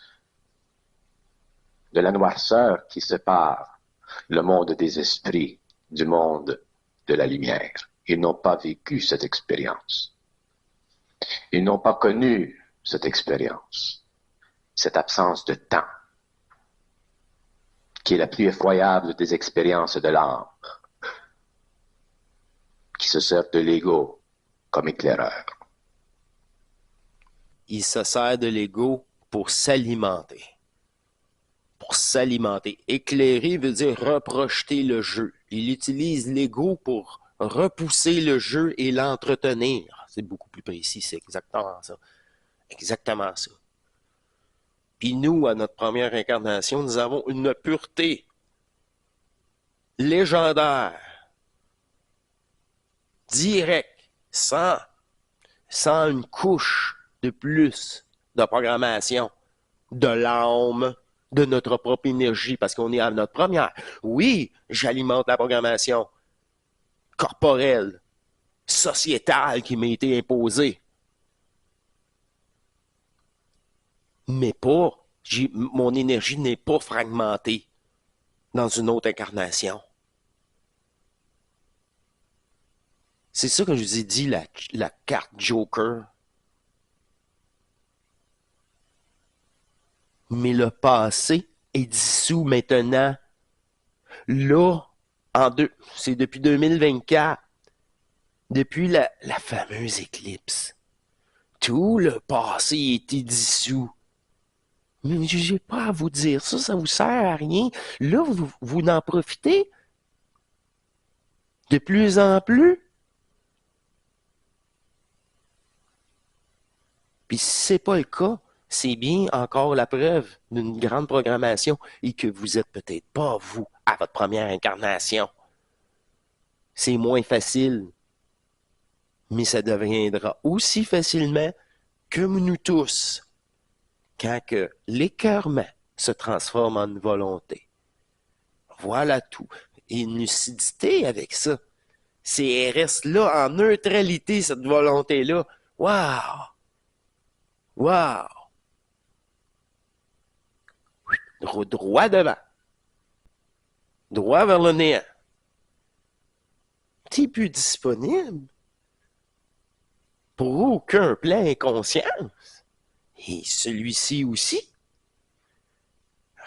S2: de la noirceur qui sépare le monde des esprits du monde de la lumière. Ils n'ont pas vécu cette expérience. Ils n'ont pas connu cette expérience, cette absence de temps, qui est la plus effroyable des expériences de l'âme, qui se sert de l'ego comme éclaireur.
S1: Il se sert de l'ego pour s'alimenter. Pour s'alimenter. Éclairer veut dire reprojeter le jeu. Il utilise l'ego pour repousser le jeu et l'entretenir. C'est beaucoup plus précis, c'est exactement ça. Exactement ça. Puis nous, à notre première incarnation, nous avons une pureté légendaire, directe, sans une couche de plus de programmation, de l'âme, de notre propre énergie, parce qu'on est à notre première. Oui, j'alimente la programmation corporelle, sociétale qui m'a été imposée. Mais pas, mon énergie n'est pas fragmentée dans une autre incarnation. C'est ça que je vous ai dit, la carte Joker. Mais le passé est dissous maintenant. Là, c'est depuis 2024, depuis la fameuse éclipse. Tout le passé a été dissous. Mais je n'ai pas à vous dire ça, ça vous sert à rien. Là, vous en profitez de plus en plus. Puis si c'est pas le cas, c'est bien encore la preuve d'une grande programmation et que vous êtes peut-être pas vous à votre première incarnation. C'est moins facile, mais ça deviendra aussi facilement que nous tous quand que l'écœurement se transforme en une volonté. Voilà tout. Et une lucidité avec ça. C'est reste là en neutralité, cette volonté-là. Waouh! Waouh! Droit devant. Droit vers le néant. T'es plus disponible pour aucun plan inconscience. Et celui-ci aussi.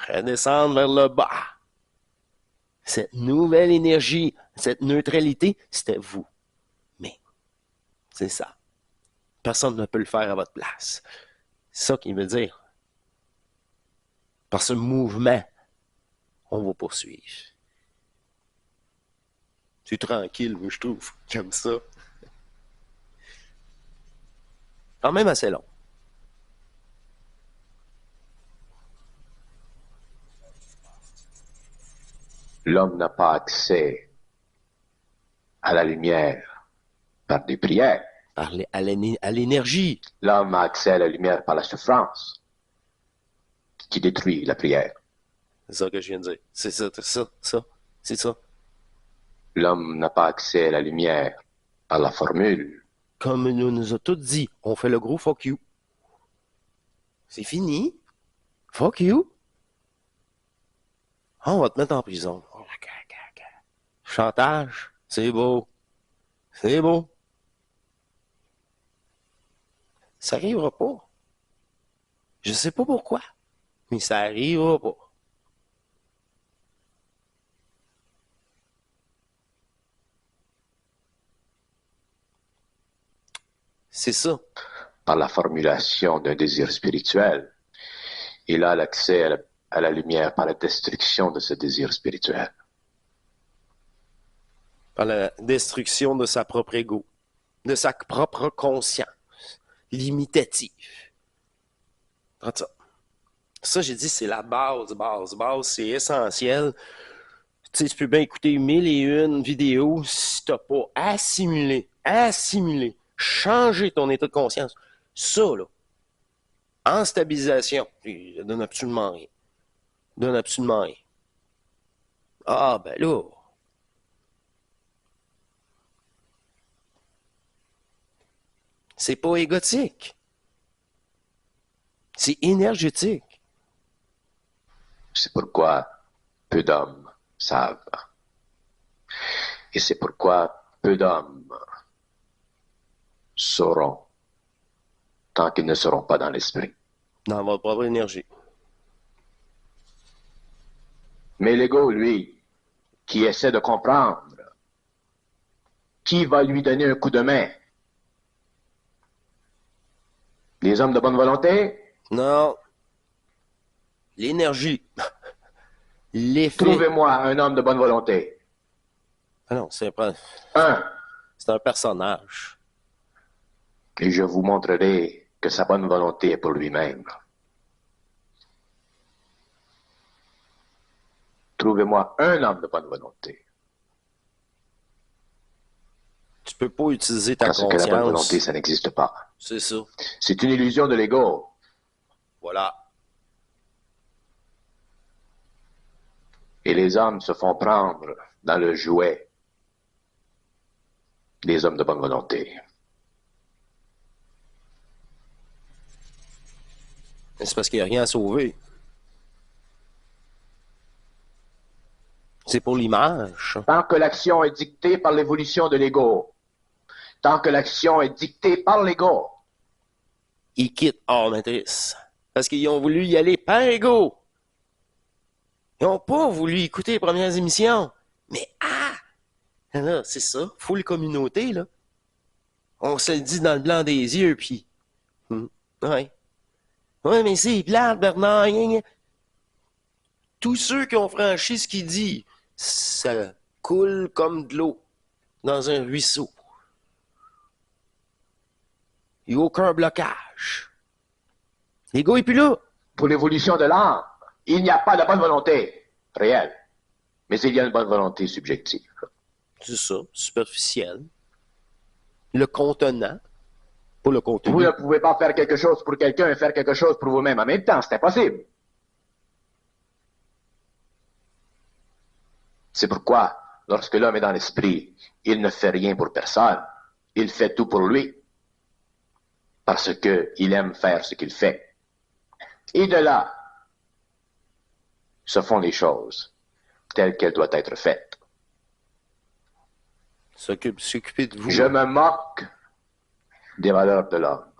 S1: Redescendre vers le bas. Cette nouvelle énergie, cette neutralité, c'était vous. Mais, c'est ça. Personne ne peut le faire à votre place. C'est ça qu'il veut dire. Par ce mouvement, on va poursuivre. C'est tranquille, moi, je trouve, comme ça. Quand même assez long.
S2: L'homme n'a pas accès à la lumière par des prières.
S1: Parler à l'énergie.
S2: L'homme a accès à la lumière par la souffrance qui détruit la prière.
S1: C'est ça que je viens de dire. C'est ça. C'est ça.
S2: L'homme n'a pas accès à la lumière par la formule.
S1: Comme nous a tout dit, on fait le gros fuck you. C'est fini. Fuck you. On va te mettre en prison. Chantage. C'est beau. C'est beau. Ça arrivera pas. Je sais pas pourquoi, mais ça arrivera pas. C'est ça.
S2: Par la formulation d'un désir spirituel, il a l'accès à la lumière par la destruction de ce désir spirituel.
S1: Par la destruction de sa propre ego, de sa propre conscience limitative. Ça, j'ai dit, c'est la base, c'est essentiel. Tu sais, tu peux bien écouter 1001 vidéos si t'as pas assimilé, changer ton état de conscience. Ça, là, en stabilisation, ça donne absolument rien. Donne absolument rien. Ah, ben là. C'est pas égotique. C'est énergétique.
S2: C'est pourquoi peu d'hommes savent. Et c'est pourquoi peu d'hommes sauront tant qu'ils ne seront pas dans l'esprit.
S1: Dans votre propre énergie.
S2: Mais l'ego, lui, qui essaie de comprendre, qui va lui donner un coup de main? Les hommes de bonne volonté?
S1: Non. L'énergie. L'effet.
S2: Trouvez-moi un homme de bonne volonté.
S1: Ah non, c'est un personnage.
S2: Et je vous montrerai que sa bonne volonté est pour lui-même. Trouvez-moi un homme de bonne volonté.
S1: Tu peux pas utiliser ta
S2: Parce
S1: conscience.
S2: que la bonne volonté, ça n'existe pas.
S1: C'est ça.
S2: C'est une illusion de l'ego.
S1: Voilà.
S2: Et les hommes se font prendre dans le jouet des hommes de bonne volonté.
S1: C'est parce qu'il n'y a rien à sauver. C'est pour l'image.
S2: Tant que l'action est dictée par l'évolution de l'ego, tant que l'action est dictée par l'ego,
S1: Ils quittent hors matrice. Parce qu'ils ont voulu y aller par ego. Ils n'ont pas voulu écouter les premières émissions. Mais là, c'est ça. Faut les communautés, là. On se le dit dans le blanc des yeux, puis... Ouais. Ouais, mais c'est plate, Bernard. Tous ceux qui ont franchi ce qu'il dit, ça coule comme de l'eau dans un ruisseau. Il n'y a aucun blocage. L'ego est plus là.
S2: pour l'évolution de l'âme, il n'y a pas de bonne volonté réelle, mais il y a une bonne volonté subjective.
S1: C'est ça, superficiel. Le contenant, pas le contenu.
S2: Vous ne pouvez pas faire quelque chose pour quelqu'un et faire quelque chose pour vous-même en même temps, c'est impossible. C'est pourquoi, lorsque l'homme est dans l'esprit, il ne fait rien pour personne, il fait tout pour lui, parce qu'il aime faire ce qu'il fait. Et de là, se font les choses telles qu'elles doivent être faites.
S1: S'occuper de vous.
S2: Je me moque des valeurs de l'homme.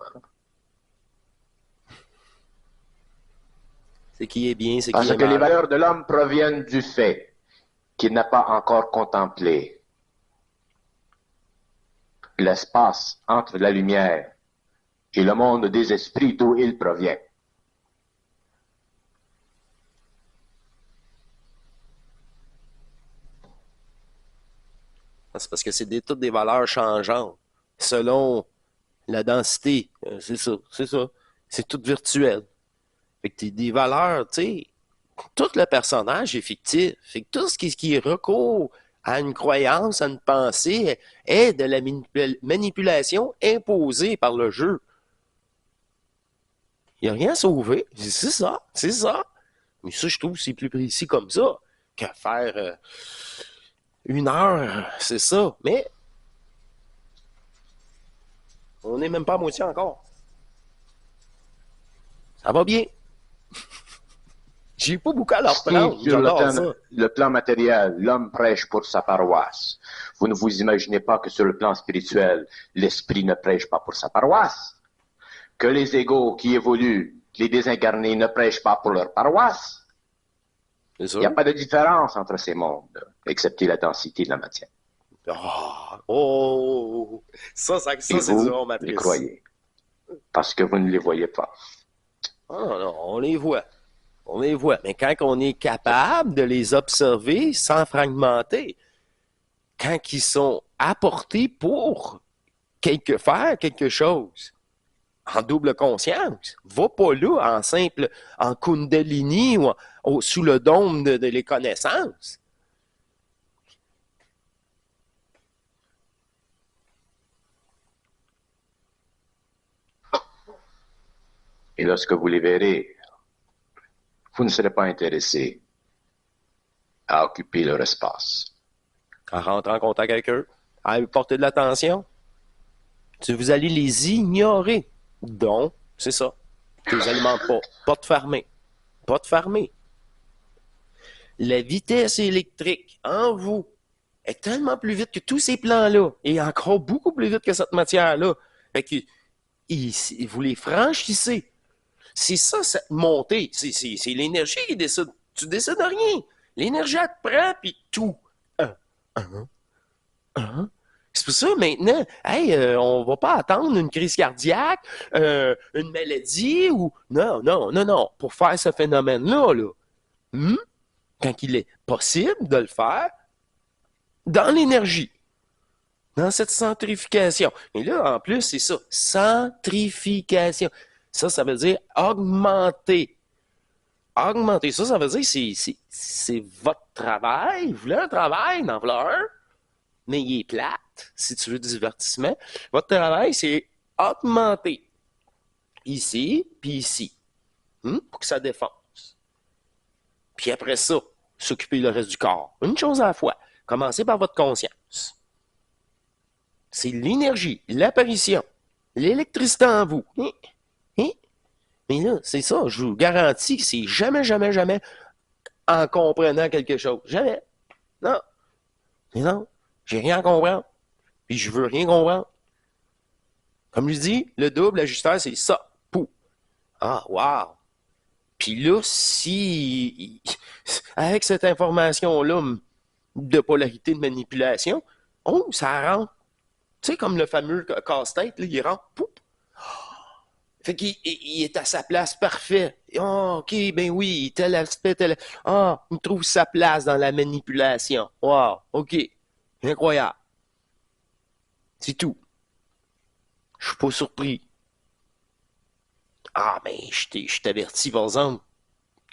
S1: C'est qui est bien, c'est qui
S2: Parce
S1: est
S2: que les
S1: mal.
S2: valeurs de l'homme proviennent du fait qu'il n'a pas encore contemplé l'espace entre la lumière et le monde des esprits d'où il provient.
S1: C'est parce que c'est toutes des valeurs changeantes selon la densité. C'est ça, c'est ça. C'est tout virtuel. Fait que des valeurs, tu sais, tout le personnage est fictif. Fait que tout ce qui recourt à une croyance, à une pensée, est de la manipulation imposée par le jeu. Il n'y a rien à sauver. C'est ça, c'est ça. Mais ça, je trouve, c'est plus précis comme ça que faire Une heure, c'est ça. Mais on n'est même pas à moitié encore. Ça va bien. J'ai pas beaucoup à leur
S2: Si
S1: prendre.
S2: sur
S1: J'adore ça.
S2: le plan matériel, l'homme prêche pour sa paroisse, vous ne vous imaginez pas que sur le plan spirituel, l'esprit ne prêche pas pour sa paroisse, que les égaux qui évoluent, les désincarnés ne prêchent pas pour leur paroisse.
S1: C'est
S2: Il n'y a
S1: sûr.
S2: pas de différence entre ces mondes, excepté la densité de la matière.
S1: Ah, oh, ça
S2: Et
S1: c'est du
S2: vous,
S1: hors
S2: les
S1: matrice.
S2: croyez, parce que vous ne les voyez pas.
S1: Ah, non, non, on les voit. On les voit. Mais quand on est capable de les observer sans fragmenter, quand ils sont apportés pour faire quelque chose, en double conscience, va pas là en simple, en kundalini ou sous le dôme de les connaissances.
S2: Et lorsque vous les verrez, vous ne serez pas intéressé à occuper leur espace.
S1: En rentrant en contact avec eux, à porter de l'attention, vous allez les ignorer. Donc, c'est ça. Tu les alimentes pas. Pas de fermer. Pas de fermer. La vitesse électrique en vous est tellement plus vite que tous ces plans-là et encore beaucoup plus vite que cette matière-là. Fait que vous les franchissez. C'est ça, cette montée. C'est l'énergie qui décide. Tu décides de rien. L'énergie, elle te prend, puis tout. Un, un, un. C'est pour ça, maintenant, hey, on va pas attendre une crise cardiaque, une maladie, ou... Non, non, non, non. Pour faire ce phénomène-là, là, quand il est possible de le faire, dans l'énergie, dans cette centrification. Et là, en plus, c'est ça, centrification. Ça veut dire augmenter. Augmenter, ça veut dire c'est votre travail. Vous voulez un travail, n'en voulez un, mais il est plate, si tu veux du divertissement. Votre travail, c'est augmenter. Ici, puis ici. Pour que ça défonce. Puis après ça, s'occuper le reste du corps. Une chose à la fois. Commencez par votre conscience. C'est l'énergie, l'apparition, l'électricité en vous. Mais là, c'est ça, je vous garantis que c'est jamais, jamais, jamais en comprenant quelque chose. Jamais. Non. Mais non, j'ai rien à comprendre. Puis je veux rien comprendre. Comme je dis, le double ajusteur, c'est ça. Pou. Ah, wow. Puis là, si, avec cette information-là de polarité de manipulation, oh, ça rentre. Tu sais, comme le fameux casse-tête, là, il rentre, poup. Fait qu'il est à sa place parfait. Oh, OK, ben oui, tel aspect, tel... Ah, il trouve sa place dans la manipulation. Wow, OK. Incroyable. C'est tout. Je suis pas surpris. Ah, mais je t'avertis, par exemple,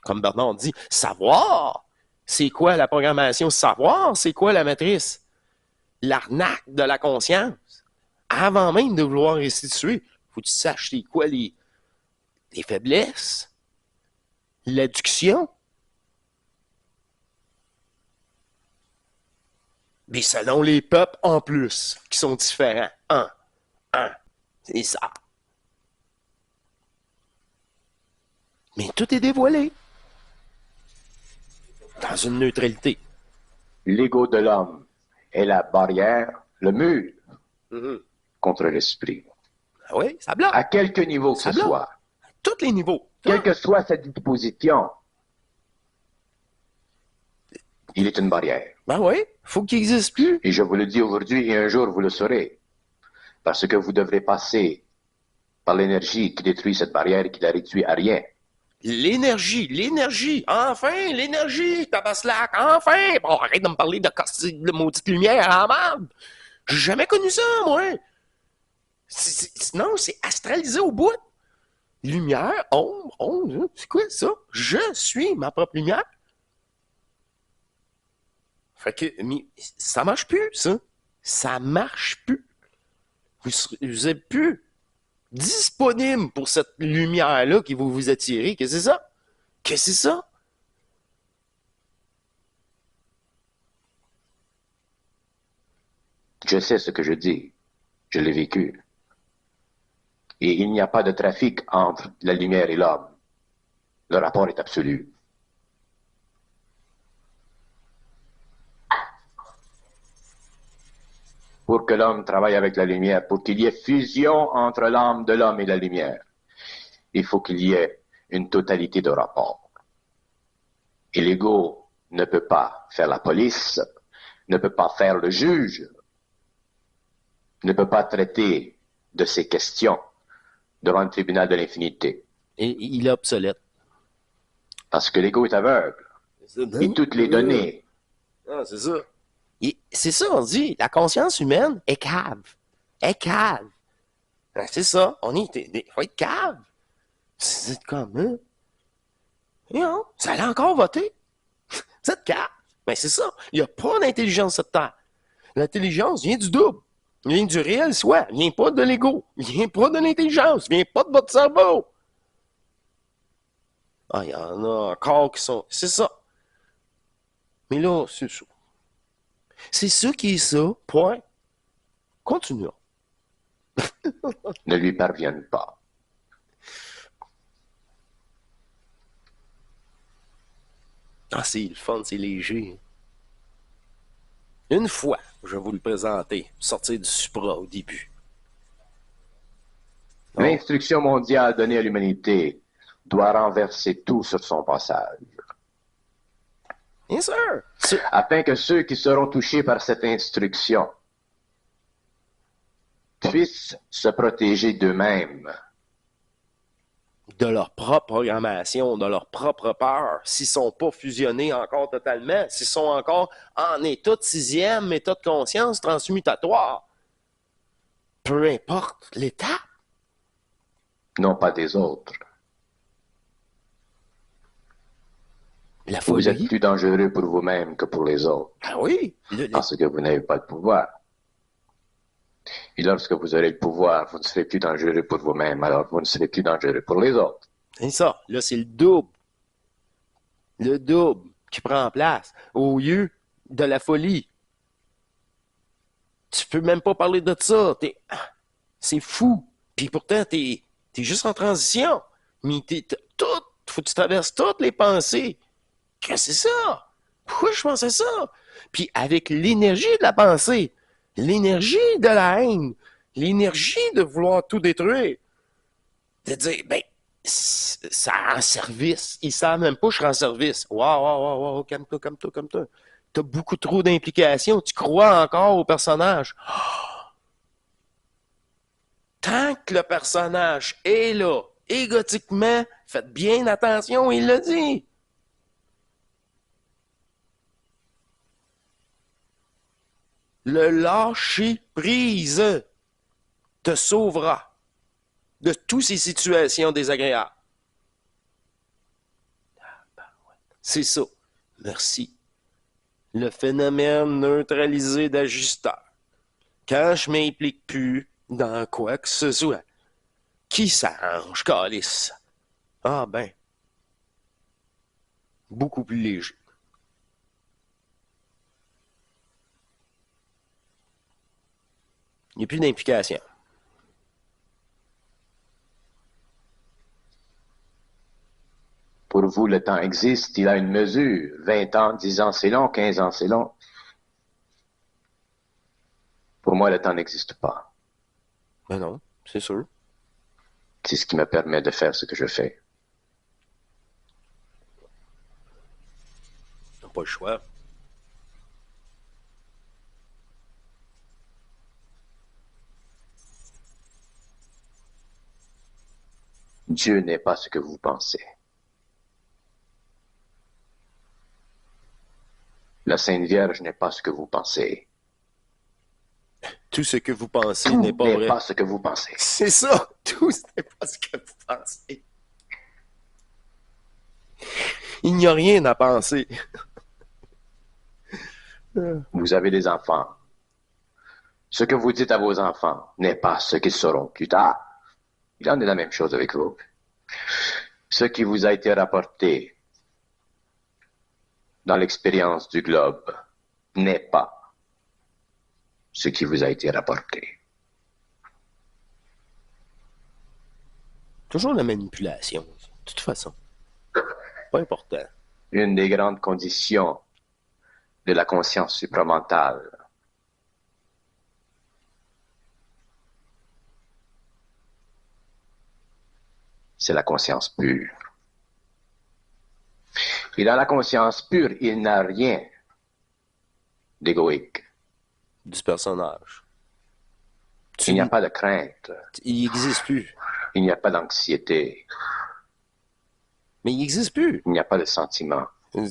S1: comme Bernard dit, savoir, c'est quoi la programmation? Savoir, c'est quoi la matrice? L'arnaque de la conscience. Avant même de vouloir restituer, faut que tu saches c'est quoi les faiblesses, l'adduction. Mais selon les peuples en plus, qui sont différents. Un. C'est ça. Mais tout est dévoilé. Dans une neutralité.
S2: L'ego de l'homme est la barrière, le mur contre l'esprit.
S1: Ah oui, ça bloque.
S2: À quelque niveau que
S1: Ça
S2: ce
S1: bloque.
S2: soit,
S1: À tous les niveaux.
S2: quelle que soit sa disposition, il est une barrière.
S1: Ben oui, faut qu'il n'existe plus.
S2: Et je vous le dis aujourd'hui et un jour vous le saurez. Parce que vous devrez passer par l'énergie qui détruit cette barrière et qui la réduit à rien.
S1: L'énergie, enfin, l'énergie, tabaslac, enfin! Bon, arrête de me parler de maudite lumière à la merde! J'ai jamais connu ça, moi! Non, c'est astralisé au bout. Lumière, ombre, c'est quoi ça? Je suis ma propre lumière. Fait que, mais ça marche plus, ça. Ça marche plus. Vous êtes plus disponible pour cette lumière-là qui va vous attirer. Qu'est-ce que c'est ça? Qu'est-ce que c'est ça?
S2: Je sais ce que je dis. Je l'ai vécu. Et il n'y a pas de trafic entre la lumière et l'homme. Le rapport est absolu. Pour que l'homme travaille avec la lumière, pour qu'il y ait fusion entre l'âme de l'homme et la lumière, il faut qu'il y ait une totalité de rapport. Et l'ego ne peut pas faire la police, ne peut pas faire le juge, ne peut pas traiter de ces questions devant le tribunal de l'infinité.
S1: Et il est obsolète.
S2: Parce que l'ego est aveugle. Et toutes les données.
S1: Ah, c'est ça. C'est ça, on dit. La conscience humaine est cave. Est cave. Ben, c'est ça. Il faut être cave. C'est comme, hein? Et non, ça allait encore voter. Vous êtes cave. Ben, c'est ça. Il n'y a pas d'intelligence sur Terre. L'intelligence vient du double. Il vient du réel soi. Il vient pas de l'ego. Il vient pas de l'intelligence. Il vient pas de votre cerveau. Ah, il y en a encore qui sont. C'est ça. Mais là, c'est ça. C'est ça qui est ça. Point. Continuons.
S2: Ne lui parviennent pas.
S1: Ah, c'est le fun, c'est léger. Une fois, je vais vous le présenter, sortir du supra au début. Non.
S2: L'instruction mondiale donnée à l'humanité doit renverser tout sur son passage.
S1: Bien sûr.
S2: Afin que ceux qui seront touchés par cette instruction puissent se protéger d'eux-mêmes.
S1: De leur propre programmation, de leur propre peur, s'ils ne sont pas fusionnés encore totalement, s'ils sont encore en état de sixième, état de conscience transmutatoire. Peu importe l'étape.
S2: Non pas des autres.
S1: La folie.
S2: Vous êtes plus dangereux pour vous-même que pour les autres.
S1: Ah oui.
S2: Parce que vous n'avez pas de pouvoir. Et lorsque vous aurez le pouvoir, vous ne serez plus dangereux pour vous-même, alors vous ne serez plus dangereux pour les autres.
S1: C'est ça. Là, c'est le double. Le double qui prend place au lieu de la folie. Tu peux même pas parler de ça. C'est fou. Puis pourtant, t'es juste en transition. Mais faut que tu traverses toutes les pensées. Qu'est-ce que c'est ça? Pourquoi je pensais ça? Puis avec l'énergie de la pensée, l'énergie de la haine, l'énergie de vouloir tout détruire, de dire, ben, ça en service. Ils savent même pas que je suis en service. Wow, calme-toi, calme-toi, calme-toi. T'as beaucoup trop d'implications. Tu crois encore au personnage. Tant que le personnage est là, égotiquement, faites bien attention, il l'a dit. Le lâcher-prise te sauvera de toutes ces situations désagréables. C'est ça. Merci. Le phénomène neutralisé d'ajusteur. Quand je m'implique plus dans quoi que ce soit, qui s'arrange, calice? Ah ben, beaucoup plus léger. Il n'y a plus d'implication.
S2: Pour vous, le temps existe, il a une mesure. 20 ans, 10 ans, c'est long, 15 ans, c'est long. Pour moi, le temps n'existe pas.
S1: Ben non, c'est sûr.
S2: C'est ce qui me permet de faire ce que je fais.
S1: T'as pas le choix.
S2: Dieu n'est pas ce que vous pensez. La Sainte Vierge n'est pas ce que vous pensez.
S1: Tout ce que vous pensez
S2: Tout
S1: n'est pas vrai.
S2: n'est pas ce que vous pensez.
S1: C'est ça. Tout ce n'est pas ce que vous pensez. Il n'y a rien à penser.
S2: Vous avez des enfants. Ce que vous dites à vos enfants n'est pas ce qu'ils seront plus tard. Il en est la même chose avec vous. Ce qui vous a été rapporté dans l'expérience du globe n'est pas ce qui vous a été rapporté.
S1: Toujours la manipulation, de toute façon. Pas important.
S2: Une des grandes conditions de la conscience supramentale, c'est la conscience pure. Et dans la conscience pure, il n'y a rien d'égoïque.
S1: Du personnage.
S2: Il n'y a pas de crainte.
S1: Il n'existe plus.
S2: Il n'y a pas d'anxiété.
S1: Mais il n'existe plus.
S2: Il n'y a pas de sentiment. Il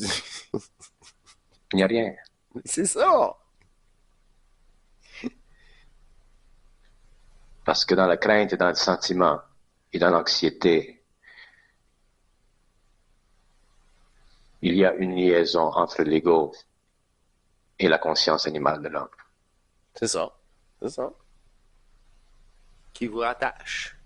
S2: n'y a rien.
S1: C'est ça.
S2: Parce que dans la crainte et dans le sentiment et dans l'anxiété, il y a une liaison entre l'ego et la conscience animale de l'homme.
S1: C'est ça. C'est ça. Qui vous rattache.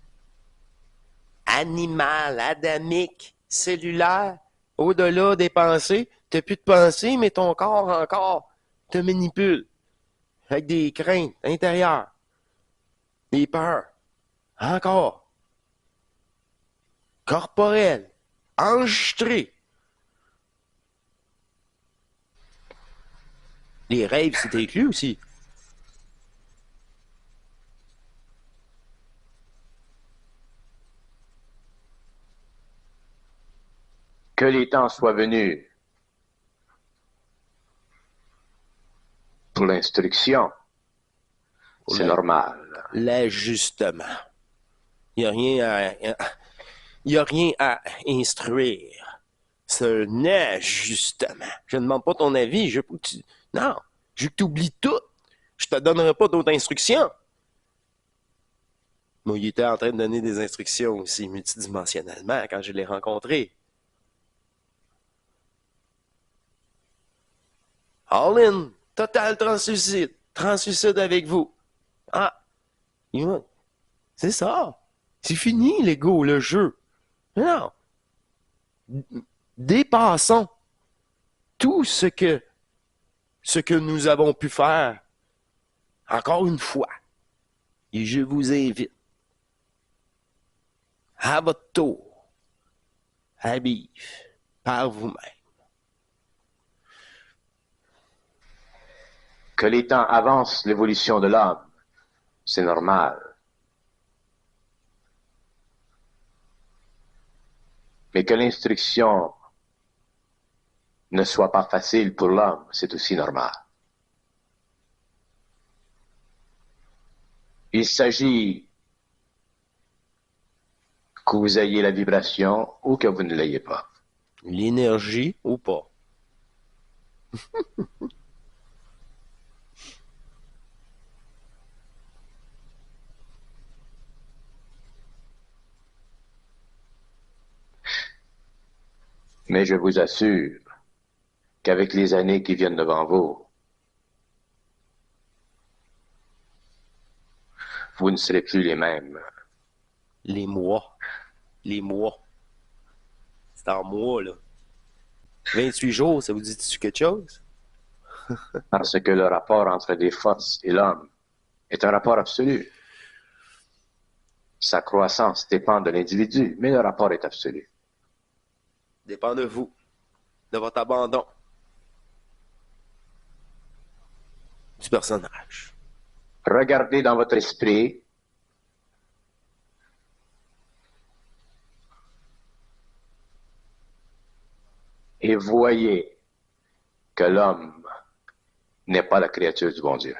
S1: Animal, adamique, cellulaire, au-delà des pensées. T'as plus de pensées, mais ton corps encore te manipule. Avec des craintes intérieures. Des peurs. Encore. Corporelles. Enregistrées. Les rêves, c'est inclus aussi.
S2: Que les temps soient venus pour l'instruction, c'est normal.
S1: L'ajustement. Il n'y a rien à instruire. C'est un ajustement. Je ne demande pas ton avis. Je veux pas que tu... Non, je veux que tu oublies tout. Je te donnerai pas d'autres instructions. Moi, il était en train de donner des instructions aussi multidimensionnellement quand je l'ai rencontré. All in, total translucide. Translucide avec vous. Ah, c'est ça. C'est fini, l'ego, le jeu. Non. Dépassons tout ce que nous avons pu faire. Encore une fois. Et je vous invite à votre tour à vivre par vous-même.
S2: Que les temps avancent l'évolution de l'homme, c'est normal. Mais que l'instruction ne soit pas facile pour l'homme, c'est aussi normal. Il s'agit que vous ayez la vibration ou que vous ne l'ayez pas.
S1: L'énergie ou pas.
S2: Mais je vous assure qu'avec les années qui viennent devant vous, vous ne serez plus les mêmes.
S1: Les mois. Les mois. C'est en mois, là. 28 jours, ça vous dit-tu quelque chose?
S2: Parce que le rapport entre des forces et l'homme est un rapport absolu. Sa croissance dépend de l'individu, mais le rapport est absolu.
S1: Dépend de vous. De votre abandon. Du personnage.
S2: Regardez dans votre esprit et voyez que l'homme n'est pas la créature du bon Dieu.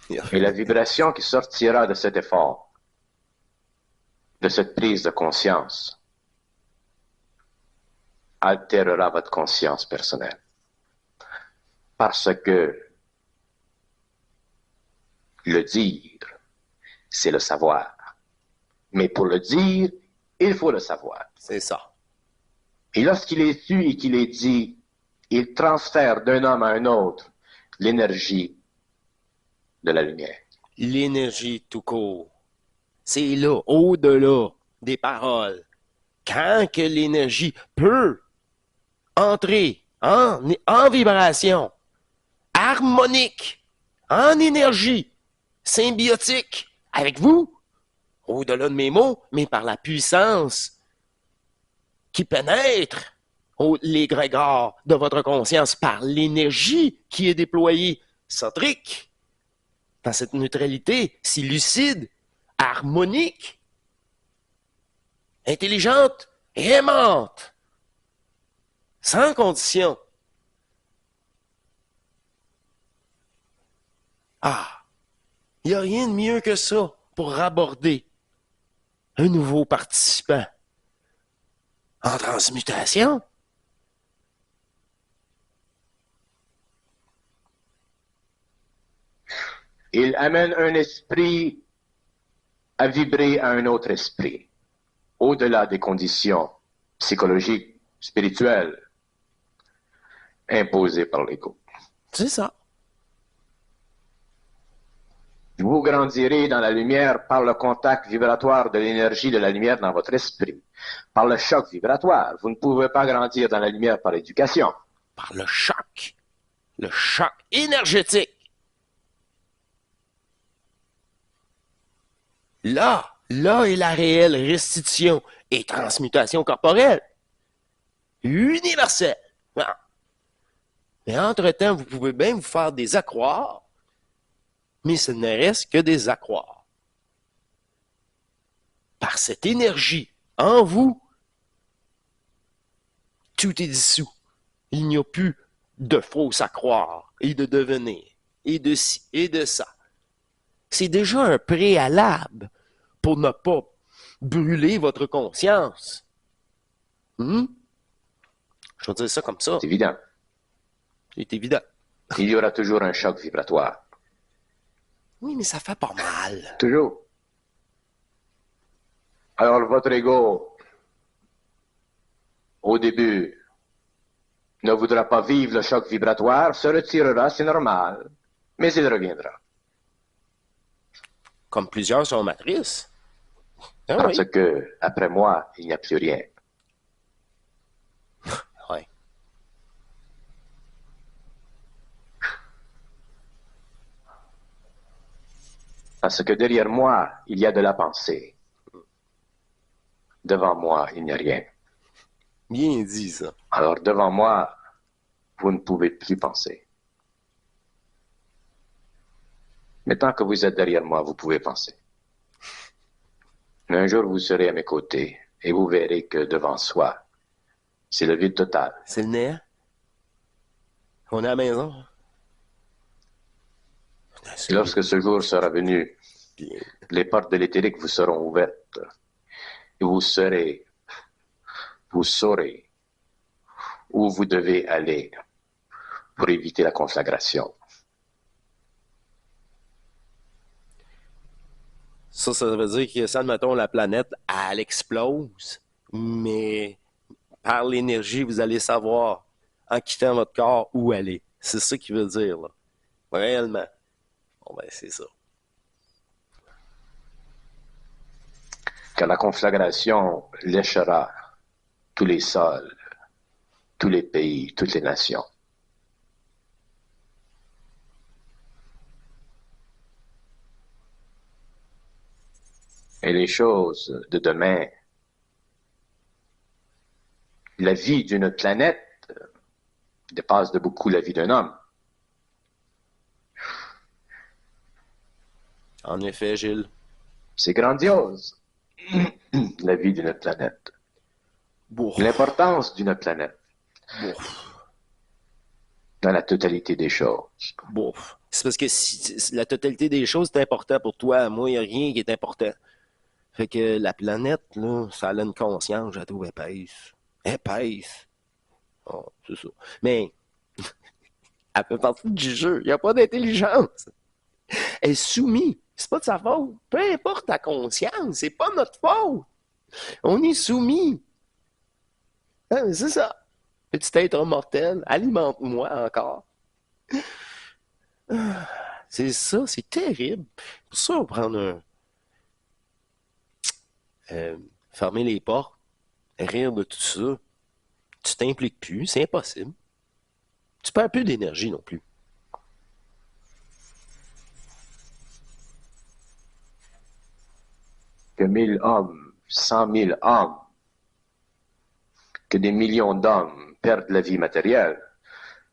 S2: Et la vibration qui sortira de cet effort, de cette prise de conscience, altérera votre conscience personnelle. Parce que le dire, c'est le savoir. Mais pour le dire, il faut le savoir.
S1: C'est ça.
S2: Et lorsqu'il est su et qu'il est dit, il transfère d'un homme à un autre l'énergie de la lumière.
S1: L'énergie tout court. C'est là, au-delà des paroles. Quand que l'énergie peut entrer en vibration harmonique, en énergie, symbiotique, avec vous, au-delà de mes mots, mais par la puissance qui pénètre l'égrégore de votre conscience, par l'énergie qui est déployée, centrique, dans cette neutralité si lucide, harmonique, intelligente et aimante, sans condition. Ah, il n'y a rien de mieux que ça pour aborder un nouveau participant en transmutation.
S2: Il amène un esprit à vibrer à un autre esprit, au-delà des conditions psychologiques, spirituelles, imposées par l'ego.
S1: C'est ça.
S2: Vous grandirez dans la lumière par le contact vibratoire de l'énergie de la lumière dans votre esprit, par le choc vibratoire. Vous ne pouvez pas grandir dans la lumière par l'éducation.
S1: Par le choc énergétique. Là est la réelle restitution et transmutation corporelle. Universelle. Ah. Mais entre-temps, vous pouvez bien vous faire des accroires, mais ce ne reste que des accroires. Par cette énergie en vous, tout est dissous. Il n'y a plus de fausses accroires et de devenir, et de ci et de ça. C'est déjà un préalable pour ne pas brûler votre conscience. Je vais dire ça comme ça.
S2: C'est évident.
S1: C'est évident.
S2: Il y aura toujours un choc vibratoire.
S1: Oui, mais ça fait pas mal.
S2: Toujours. Alors votre ego, au début, ne voudra pas vivre le choc vibratoire, se retirera, c'est normal, mais il reviendra.
S1: Comme plusieurs sont matrices. Ah
S2: Parce
S1: oui.
S2: que, après moi, il n'y a plus rien.
S1: Ouais.
S2: Parce que derrière moi, il y a de la pensée. Devant moi, il n'y a rien.
S1: Bien dit, ça.
S2: Alors, devant moi, vous ne pouvez plus penser. Mais tant que vous êtes derrière moi, vous pouvez penser. Un jour, vous serez à mes côtés et vous verrez que devant soi, c'est le vide total.
S1: C'est le néant. On est à la maison.
S2: Et lorsque ce jour sera venu,
S1: Bien.
S2: les portes de l'éthérique vous seront ouvertes. Et vous saurez où vous devez aller pour éviter la conflagration.
S1: Ça veut dire que, ça, admettons, la planète, elle explose, mais par l'énergie, vous allez savoir, en quittant votre corps, où aller. C'est ça qu'il veut dire, là. Réellement. Bon, ben, c'est ça.
S2: Car la conflagration léchera tous les sols, tous les pays, toutes les nations. Et les choses de demain, la vie d'une planète dépasse de beaucoup la vie d'un homme.
S1: En effet, Gilles.
S2: C'est grandiose, la vie d'une planète.
S1: Bouf.
S2: L'importance d'une planète
S1: Bouf.
S2: dans la totalité des choses.
S1: Bouf. C'est parce que si la totalité des choses est important pour toi. Moi, il n'y a rien qui est important. Fait que la planète, là, ça a une conscience, je la trouve épaisse. Épaisse. Oh, c'est ça. Mais, elle fait partie du jeu. Il n'y a pas d'intelligence. Elle est soumise. C'est pas de sa faute. Peu importe ta conscience, c'est pas notre faute. On est soumis. Hein, c'est ça. Petit être mortel, alimente-moi encore. C'est ça, c'est terrible. Pour ça, on va prendre un. Fermer les portes, rire de tout ça. Tu t'impliques plus, c'est impossible. Tu perds plus d'énergie non plus.
S2: que 1000 hommes, 100 000 hommes, que des millions d'hommes perdent la vie matérielle,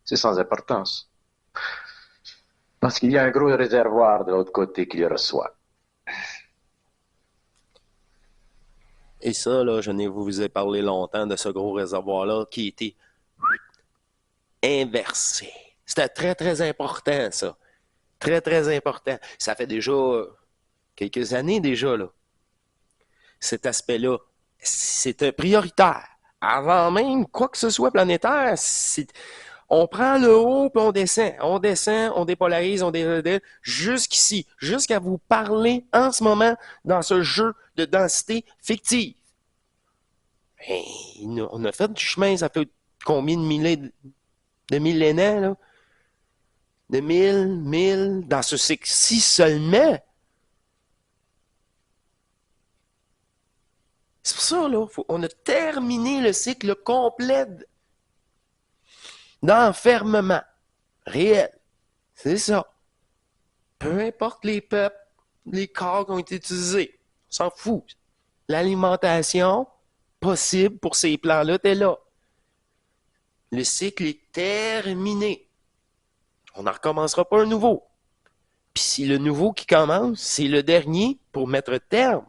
S2: c'est sans importance. Parce qu'il y a un gros réservoir de l'autre côté qui les reçoit.
S1: Et ça, là, je ne vous ai parlé longtemps de ce gros réservoir-là qui était inversé. C'était très, très important, ça. Très, très important. Ça fait déjà quelques années déjà, là. Cet aspect-là, c'est prioritaire. Avant même quoi que ce soit planétaire, on prend le haut puis on descend, on dépolarise, jusqu'ici, jusqu'à vous parler en ce moment dans ce jeu de densité fictive. Et on a fait du chemin, ça fait combien de millénaires, là? De mille, dans ce cycle-ci seulement. C'est pour ça, là, on a terminé le cycle complet d'enfermement réel. C'est ça. Peu importe les peuples, les corps qui ont été utilisés, on s'en fout. L'alimentation possible pour ces plans-là était là. Le cycle est terminé. On n'en recommencera pas un nouveau. Puis si le nouveau qui commence, c'est le dernier pour mettre terme.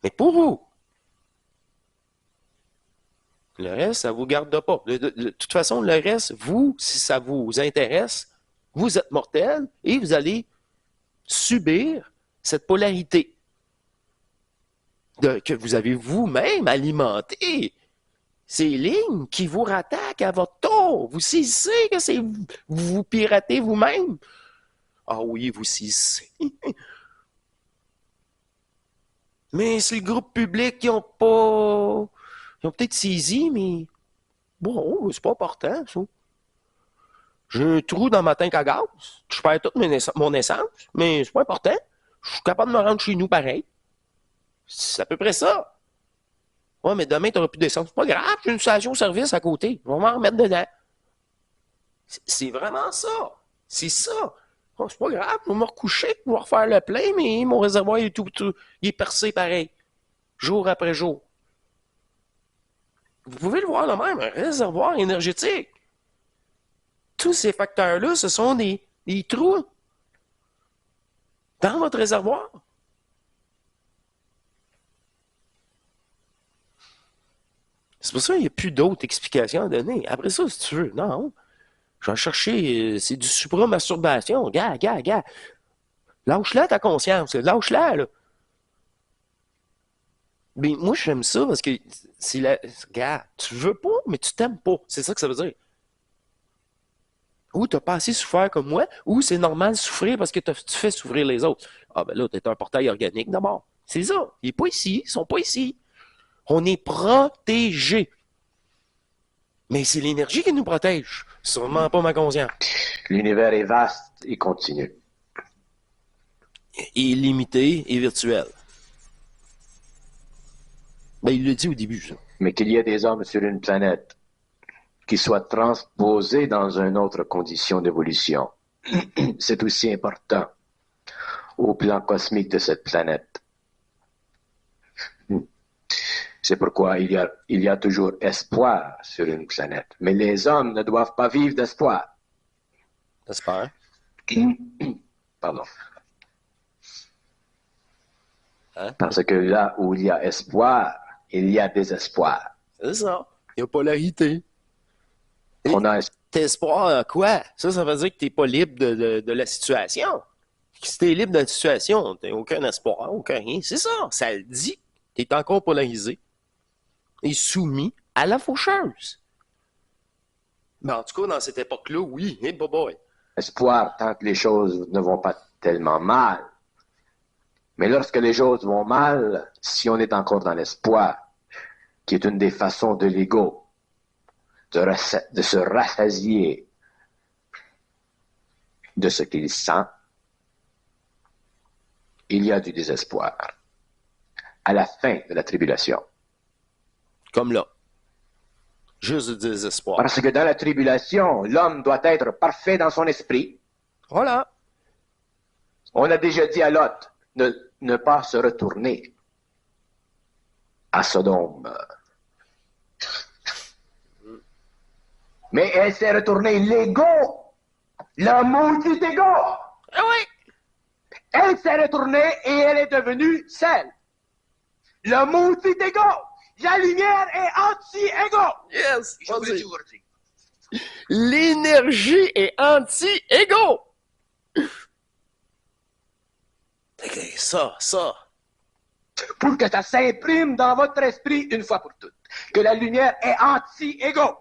S1: Mais pour vous, le reste, ça ne vous garde pas. De toute façon, le reste, vous, si ça vous intéresse, vous êtes mortel et vous allez subir cette polarité que vous avez vous-même alimentée. Ces lignes qui vous rattaquent à votre tour. Vous saisissez que c'est vous piratez vous-même. Ah oui, vous saisissez. Mais c'est le groupe public qui n'ont pas... Ils ont peut-être saisi, mais bon, c'est pas important, ça. J'ai un trou dans ma tank à gaz. Je perds toute mon essence, mais c'est pas important. Je suis capable de me rendre chez nous pareil. C'est à peu près ça. Ouais, mais demain, tu n'auras plus d'essence. C'est pas grave, j'ai une station-service à côté. Je vais m'en remettre dedans. C'est vraiment ça. C'est ça. Oh, c'est pas grave, je vais me recoucher, je vais refaire le plein, mais mon réservoir il est percé pareil. Jour après jour. Vous pouvez le voir de même, un réservoir énergétique. Tous ces facteurs-là, ce sont des trous dans votre réservoir. C'est pour ça qu'il n'y a plus d'autres explications à donner. Après ça, si tu veux, non. Je vais chercher, c'est du supra-masturbation. Gars. Lâche-la ta conscience, lâche-la, là. Mais moi, j'aime ça parce que c'est la. Gars, tu veux pas, mais tu t'aimes pas. C'est ça que ça veut dire. Ou t'as pas assez souffert comme moi, ou c'est normal de souffrir parce que tu fais souffrir les autres. Ah ben là, t'es un portail organique d'abord. C'est ça. Il est pas ici, ils sont pas ici. On est protégés. Mais c'est l'énergie qui nous protège. Sûrement pas ma conscience.
S2: L'univers est vaste et continu.
S1: Illimité et virtuel. Ben, il l'a dit au début, ça.
S2: Mais qu'il y ait des hommes sur une planète qui soient transposés dans une autre condition d'évolution, c'est aussi important au plan cosmique de cette planète. C'est pourquoi il y a toujours espoir sur une planète. Mais les hommes ne doivent pas vivre d'espoir.
S1: J'espère.
S2: Pardon.
S1: Hein?
S2: Parce que là où il y a espoir, il y a désespoir.
S1: C'est ça. Il y a polarité.
S2: On a
S1: T'es espoir à quoi? Ça veut dire que t'es pas libre de la situation. Si t'es libre de la situation, t'as aucun espoir, aucun rien. C'est ça. Ça le dit. T'es encore polarisé et soumis à la faucheuse. Mais en tout cas, dans cette époque-là, oui. Hey, boy.
S2: espoir tant que les choses ne vont pas tellement mal. Mais lorsque les choses vont mal, si on est encore dans l'espoir, qui est une des façons de l'ego, de se rassasier de ce qu'il sent, il y a du désespoir à la fin de la tribulation.
S1: Comme là. Juste du désespoir.
S2: Parce que dans la tribulation, l'homme doit être parfait dans son esprit.
S1: Voilà.
S2: On a déjà dit à Lot, ne pas se retourner à Sodome. Mais elle s'est retournée l'ego, le maudit ego.
S1: Ah oui!
S2: Elle s'est retournée et elle est devenue celle. Le maudit ego. La lumière est anti-ego.
S1: Yes!
S2: Je vous le dis aujourd'hui.
S1: L'énergie est anti-égo! Ça.
S2: Pour que ça s'imprime dans votre esprit une fois pour toutes. Que la lumière est anti-ego.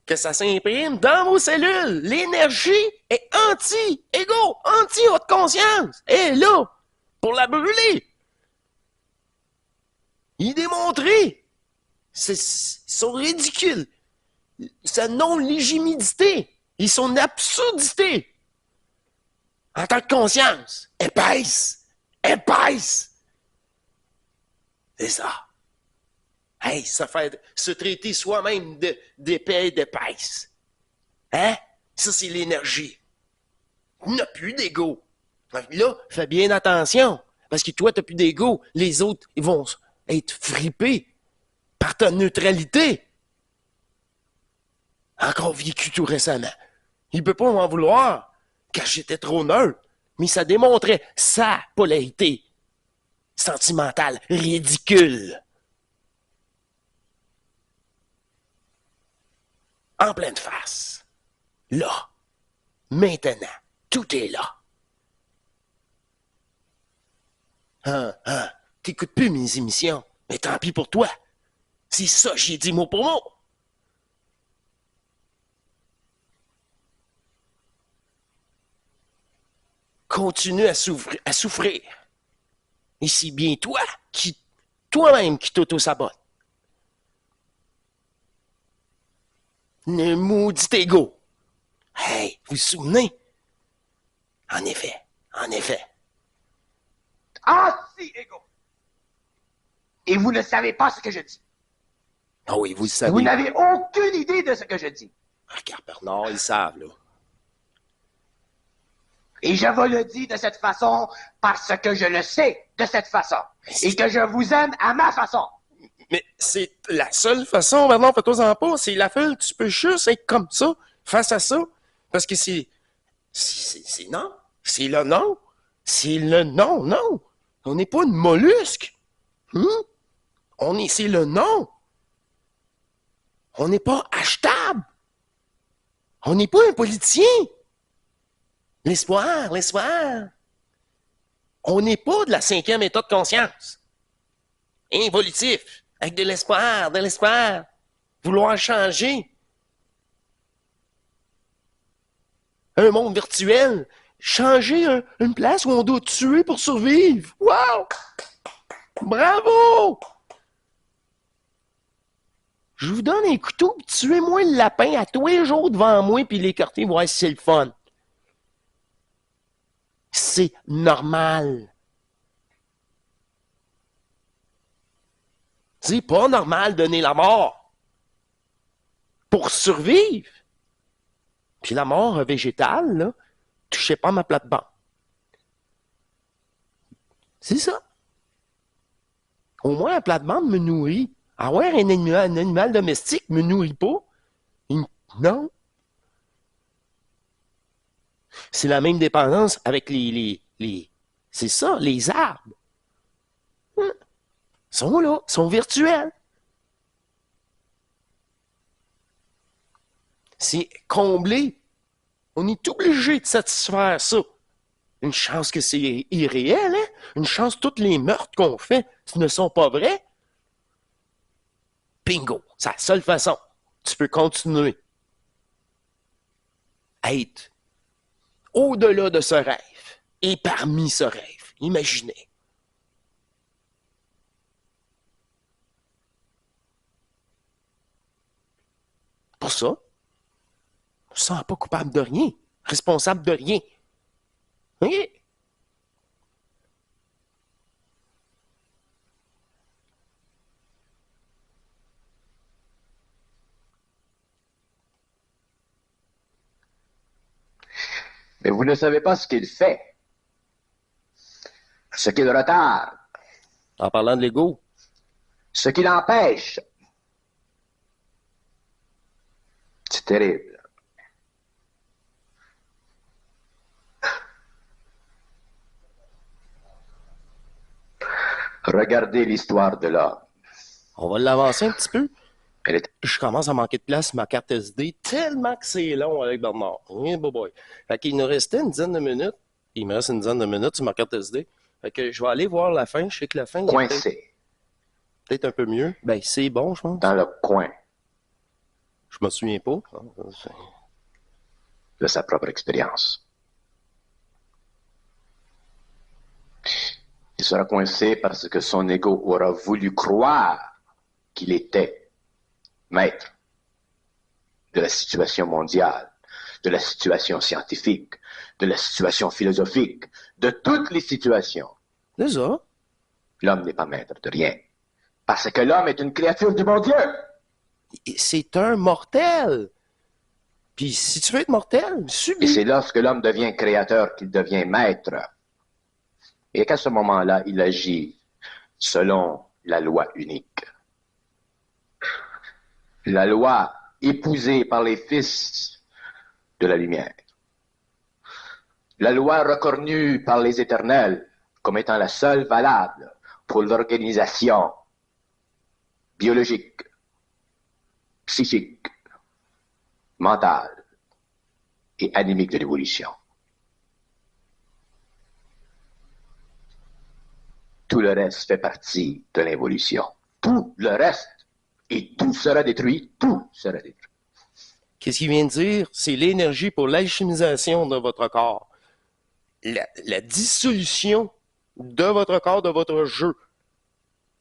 S1: Que ça s'imprime dans vos cellules. L'énergie est anti-égo, anti-haute conscience. Et là, pour la brûler. Il est démontré. Ils sont ridicules. Sa non-légitimité et son absurdité en tant que conscience épaisse. C'est ça. Hey, se traiter soi-même d'épais et d'épaisse. Hein? Ça, c'est l'énergie. Il n'a plus d'ego. Là, fais bien attention. Parce que toi, tu n'as plus d'ego. Les autres, ils vont être fripés par ta neutralité. Encore vécu tout récemment. Il peut pas m'en vouloir, car j'étais trop neutre. Mais ça démontrait sa polarité sentimentale ridicule. En pleine face. Là. Maintenant. Tout est là. T'écoutes plus mes émissions. Mais tant pis pour toi. C'est ça, j'ai dit mot pour mot. Continue à souffrir. Et c'est bien toi-même qui t'auto-sabote. Le maudit égo. Hey, vous vous souvenez? En effet.
S2: Anti-ego. Et vous ne savez pas ce que je dis.
S1: Ah oui, vous le savez.
S2: Vous n'avez aucune idée de ce que je dis.
S1: Regarde, Bernard, ils savent, là.
S2: Et je vous le dis de cette façon parce que je le sais de cette façon. Et que je vous aime à ma façon.
S1: Mais c'est la seule façon, Bernard, fais-toi-en pas. C'est la seule. Tu peux juste être comme ça, face à ça. Parce que c'est non. C'est le non. C'est le non. On n'est pas une mollusque. C'est le non. On n'est pas achetable. On n'est pas un politicien. L'espoir. On n'est pas de la 5e état de conscience. Involutif. Avec de l'espoir. Vouloir changer. Un monde virtuel. Changer une place où on doit tuer pour survivre. Wow! Bravo! Je vous donne un couteau, puis tuez-moi le lapin à tous les jours devant moi, puis l'écarter, voir si c'est le fun. C'est normal. C'est pas normal de donner la mort pour survivre. Puis la mort végétale, là, touchez pas ma plate-bande. C'est ça. Au moins, la plate-bande me nourrit. Avoir un animal domestique me nourrit pas. Non. C'est la même dépendance avec c'est ça, les arbres. Ils sont là, ils sont virtuels. C'est comblé. On est obligé de satisfaire ça. Une chance que c'est irréel, hein? Une chance que tous les meurtres qu'on fait ne sont pas vrais. Bingo! C'est la seule façon. Tu peux continuer à être au-delà de ce rêve et parmi ce rêve. Imaginez. Pour ça, on ne se sent pas coupable de rien, responsable de rien. OK?
S2: Mais vous ne savez pas ce qu'il fait. ce qui le retarde,
S1: En parlant de l'ego,
S2: ce qui l'empêche. C'est terrible. Regardez l'histoire de l'homme.
S1: on va l'avancer un petit peu.
S2: Elle est
S1: Je commence à manquer de place sur ma carte SD tellement que c'est long avec Bernard. Eh, boy. Fait qu'il nous restait une dizaine de minutes. Il me reste une dizaine de minutes sur ma carte SD. Fait que je vais aller voir la fin. Je sais que la fin est
S2: coincée
S1: peut-être un peu mieux. Ben, c'est bon, je pense.
S2: dans le coin
S1: Je me souviens pas.
S2: de sa propre expérience. Il sera coincé parce que son ego aura voulu croire qu'il était maître de la situation mondiale, de la situation scientifique, de la situation philosophique, de toutes les situations.
S1: C'est ça.
S2: L'homme n'est pas maître de rien. Parce que l'homme est une créature du bon Dieu.
S1: C'est un mortel. Puis si tu veux être mortel,
S2: Et
S1: subis.
S2: c'est lorsque l'homme devient créateur qu'il devient maître. Et qu'à ce moment-là, il agit selon la loi unique. La loi épousée par les fils de la lumière. La loi reconnue par les éternels comme étant la seule valable pour l'organisation biologique, psychique, mentale et animique de l'évolution. Tout le reste fait partie de l'évolution. Tout le reste. Et tout sera détruit. Tout sera détruit.
S1: Qu'est-ce qu'il vient de dire? C'est l'énergie pour l'alchimisation de votre corps. La dissolution de votre corps, de votre jeu.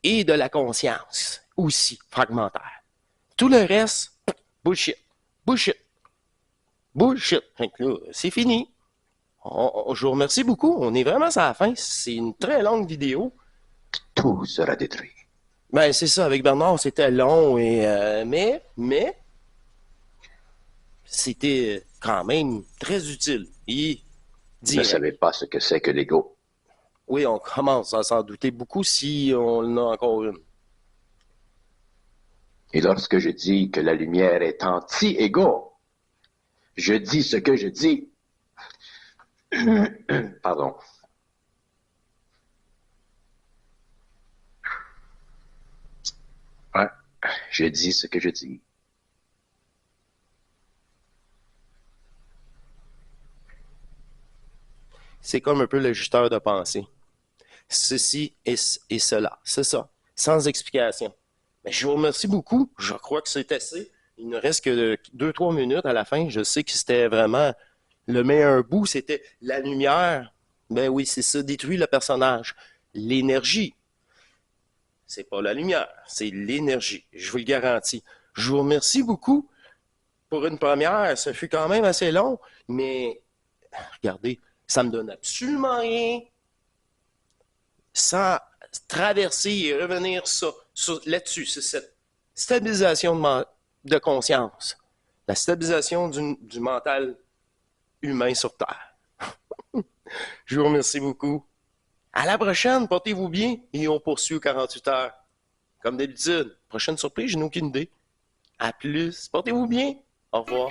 S1: Et de la conscience. Aussi, fragmentaire. Tout le reste, bullshit. Bullshit. Bullshit. Fait que là, c'est fini. Je vous remercie beaucoup. On est vraiment à la fin. C'est une très longue vidéo.
S2: Tout sera détruit.
S1: Ben, c'est ça. Avec Bernard, c'était long et mais c'était quand même très utile. Et
S2: Vous ne
S1: direct.
S2: savez pas ce que c'est que l'ego.
S1: Oui, on commence à s'en douter beaucoup si on en a encore une.
S2: Et lorsque je dis que la lumière est anti-égo, je dis ce que je dis. Pardon. Ouais, je dis ce que je dis.
S1: C'est comme un peu l'ajusteur de pensée. Ceci et cela. C'est ça. Sans explication. Mais je vous remercie beaucoup. Je crois que c'est assez. Il ne reste que 2-3 minutes à la fin. Je sais que c'était vraiment le meilleur bout. C'était la lumière. Ben oui, c'est ça. Détruit le personnage. L'énergie. C'est pas la lumière. C'est l'énergie. Je vous le garantis. Je vous remercie beaucoup. Pour une première, ça fut quand même assez long. Mais regardez, ça me donne absolument rien. Sans traverser et revenir là-dessus, c'est cette stabilisation de conscience, la stabilisation du mental humain sur Terre. Je vous remercie beaucoup. À la prochaine, portez-vous bien et on poursuit aux 48 heures. Comme d'habitude, prochaine surprise, je n'ai aucune idée. À plus, portez-vous bien. Au revoir.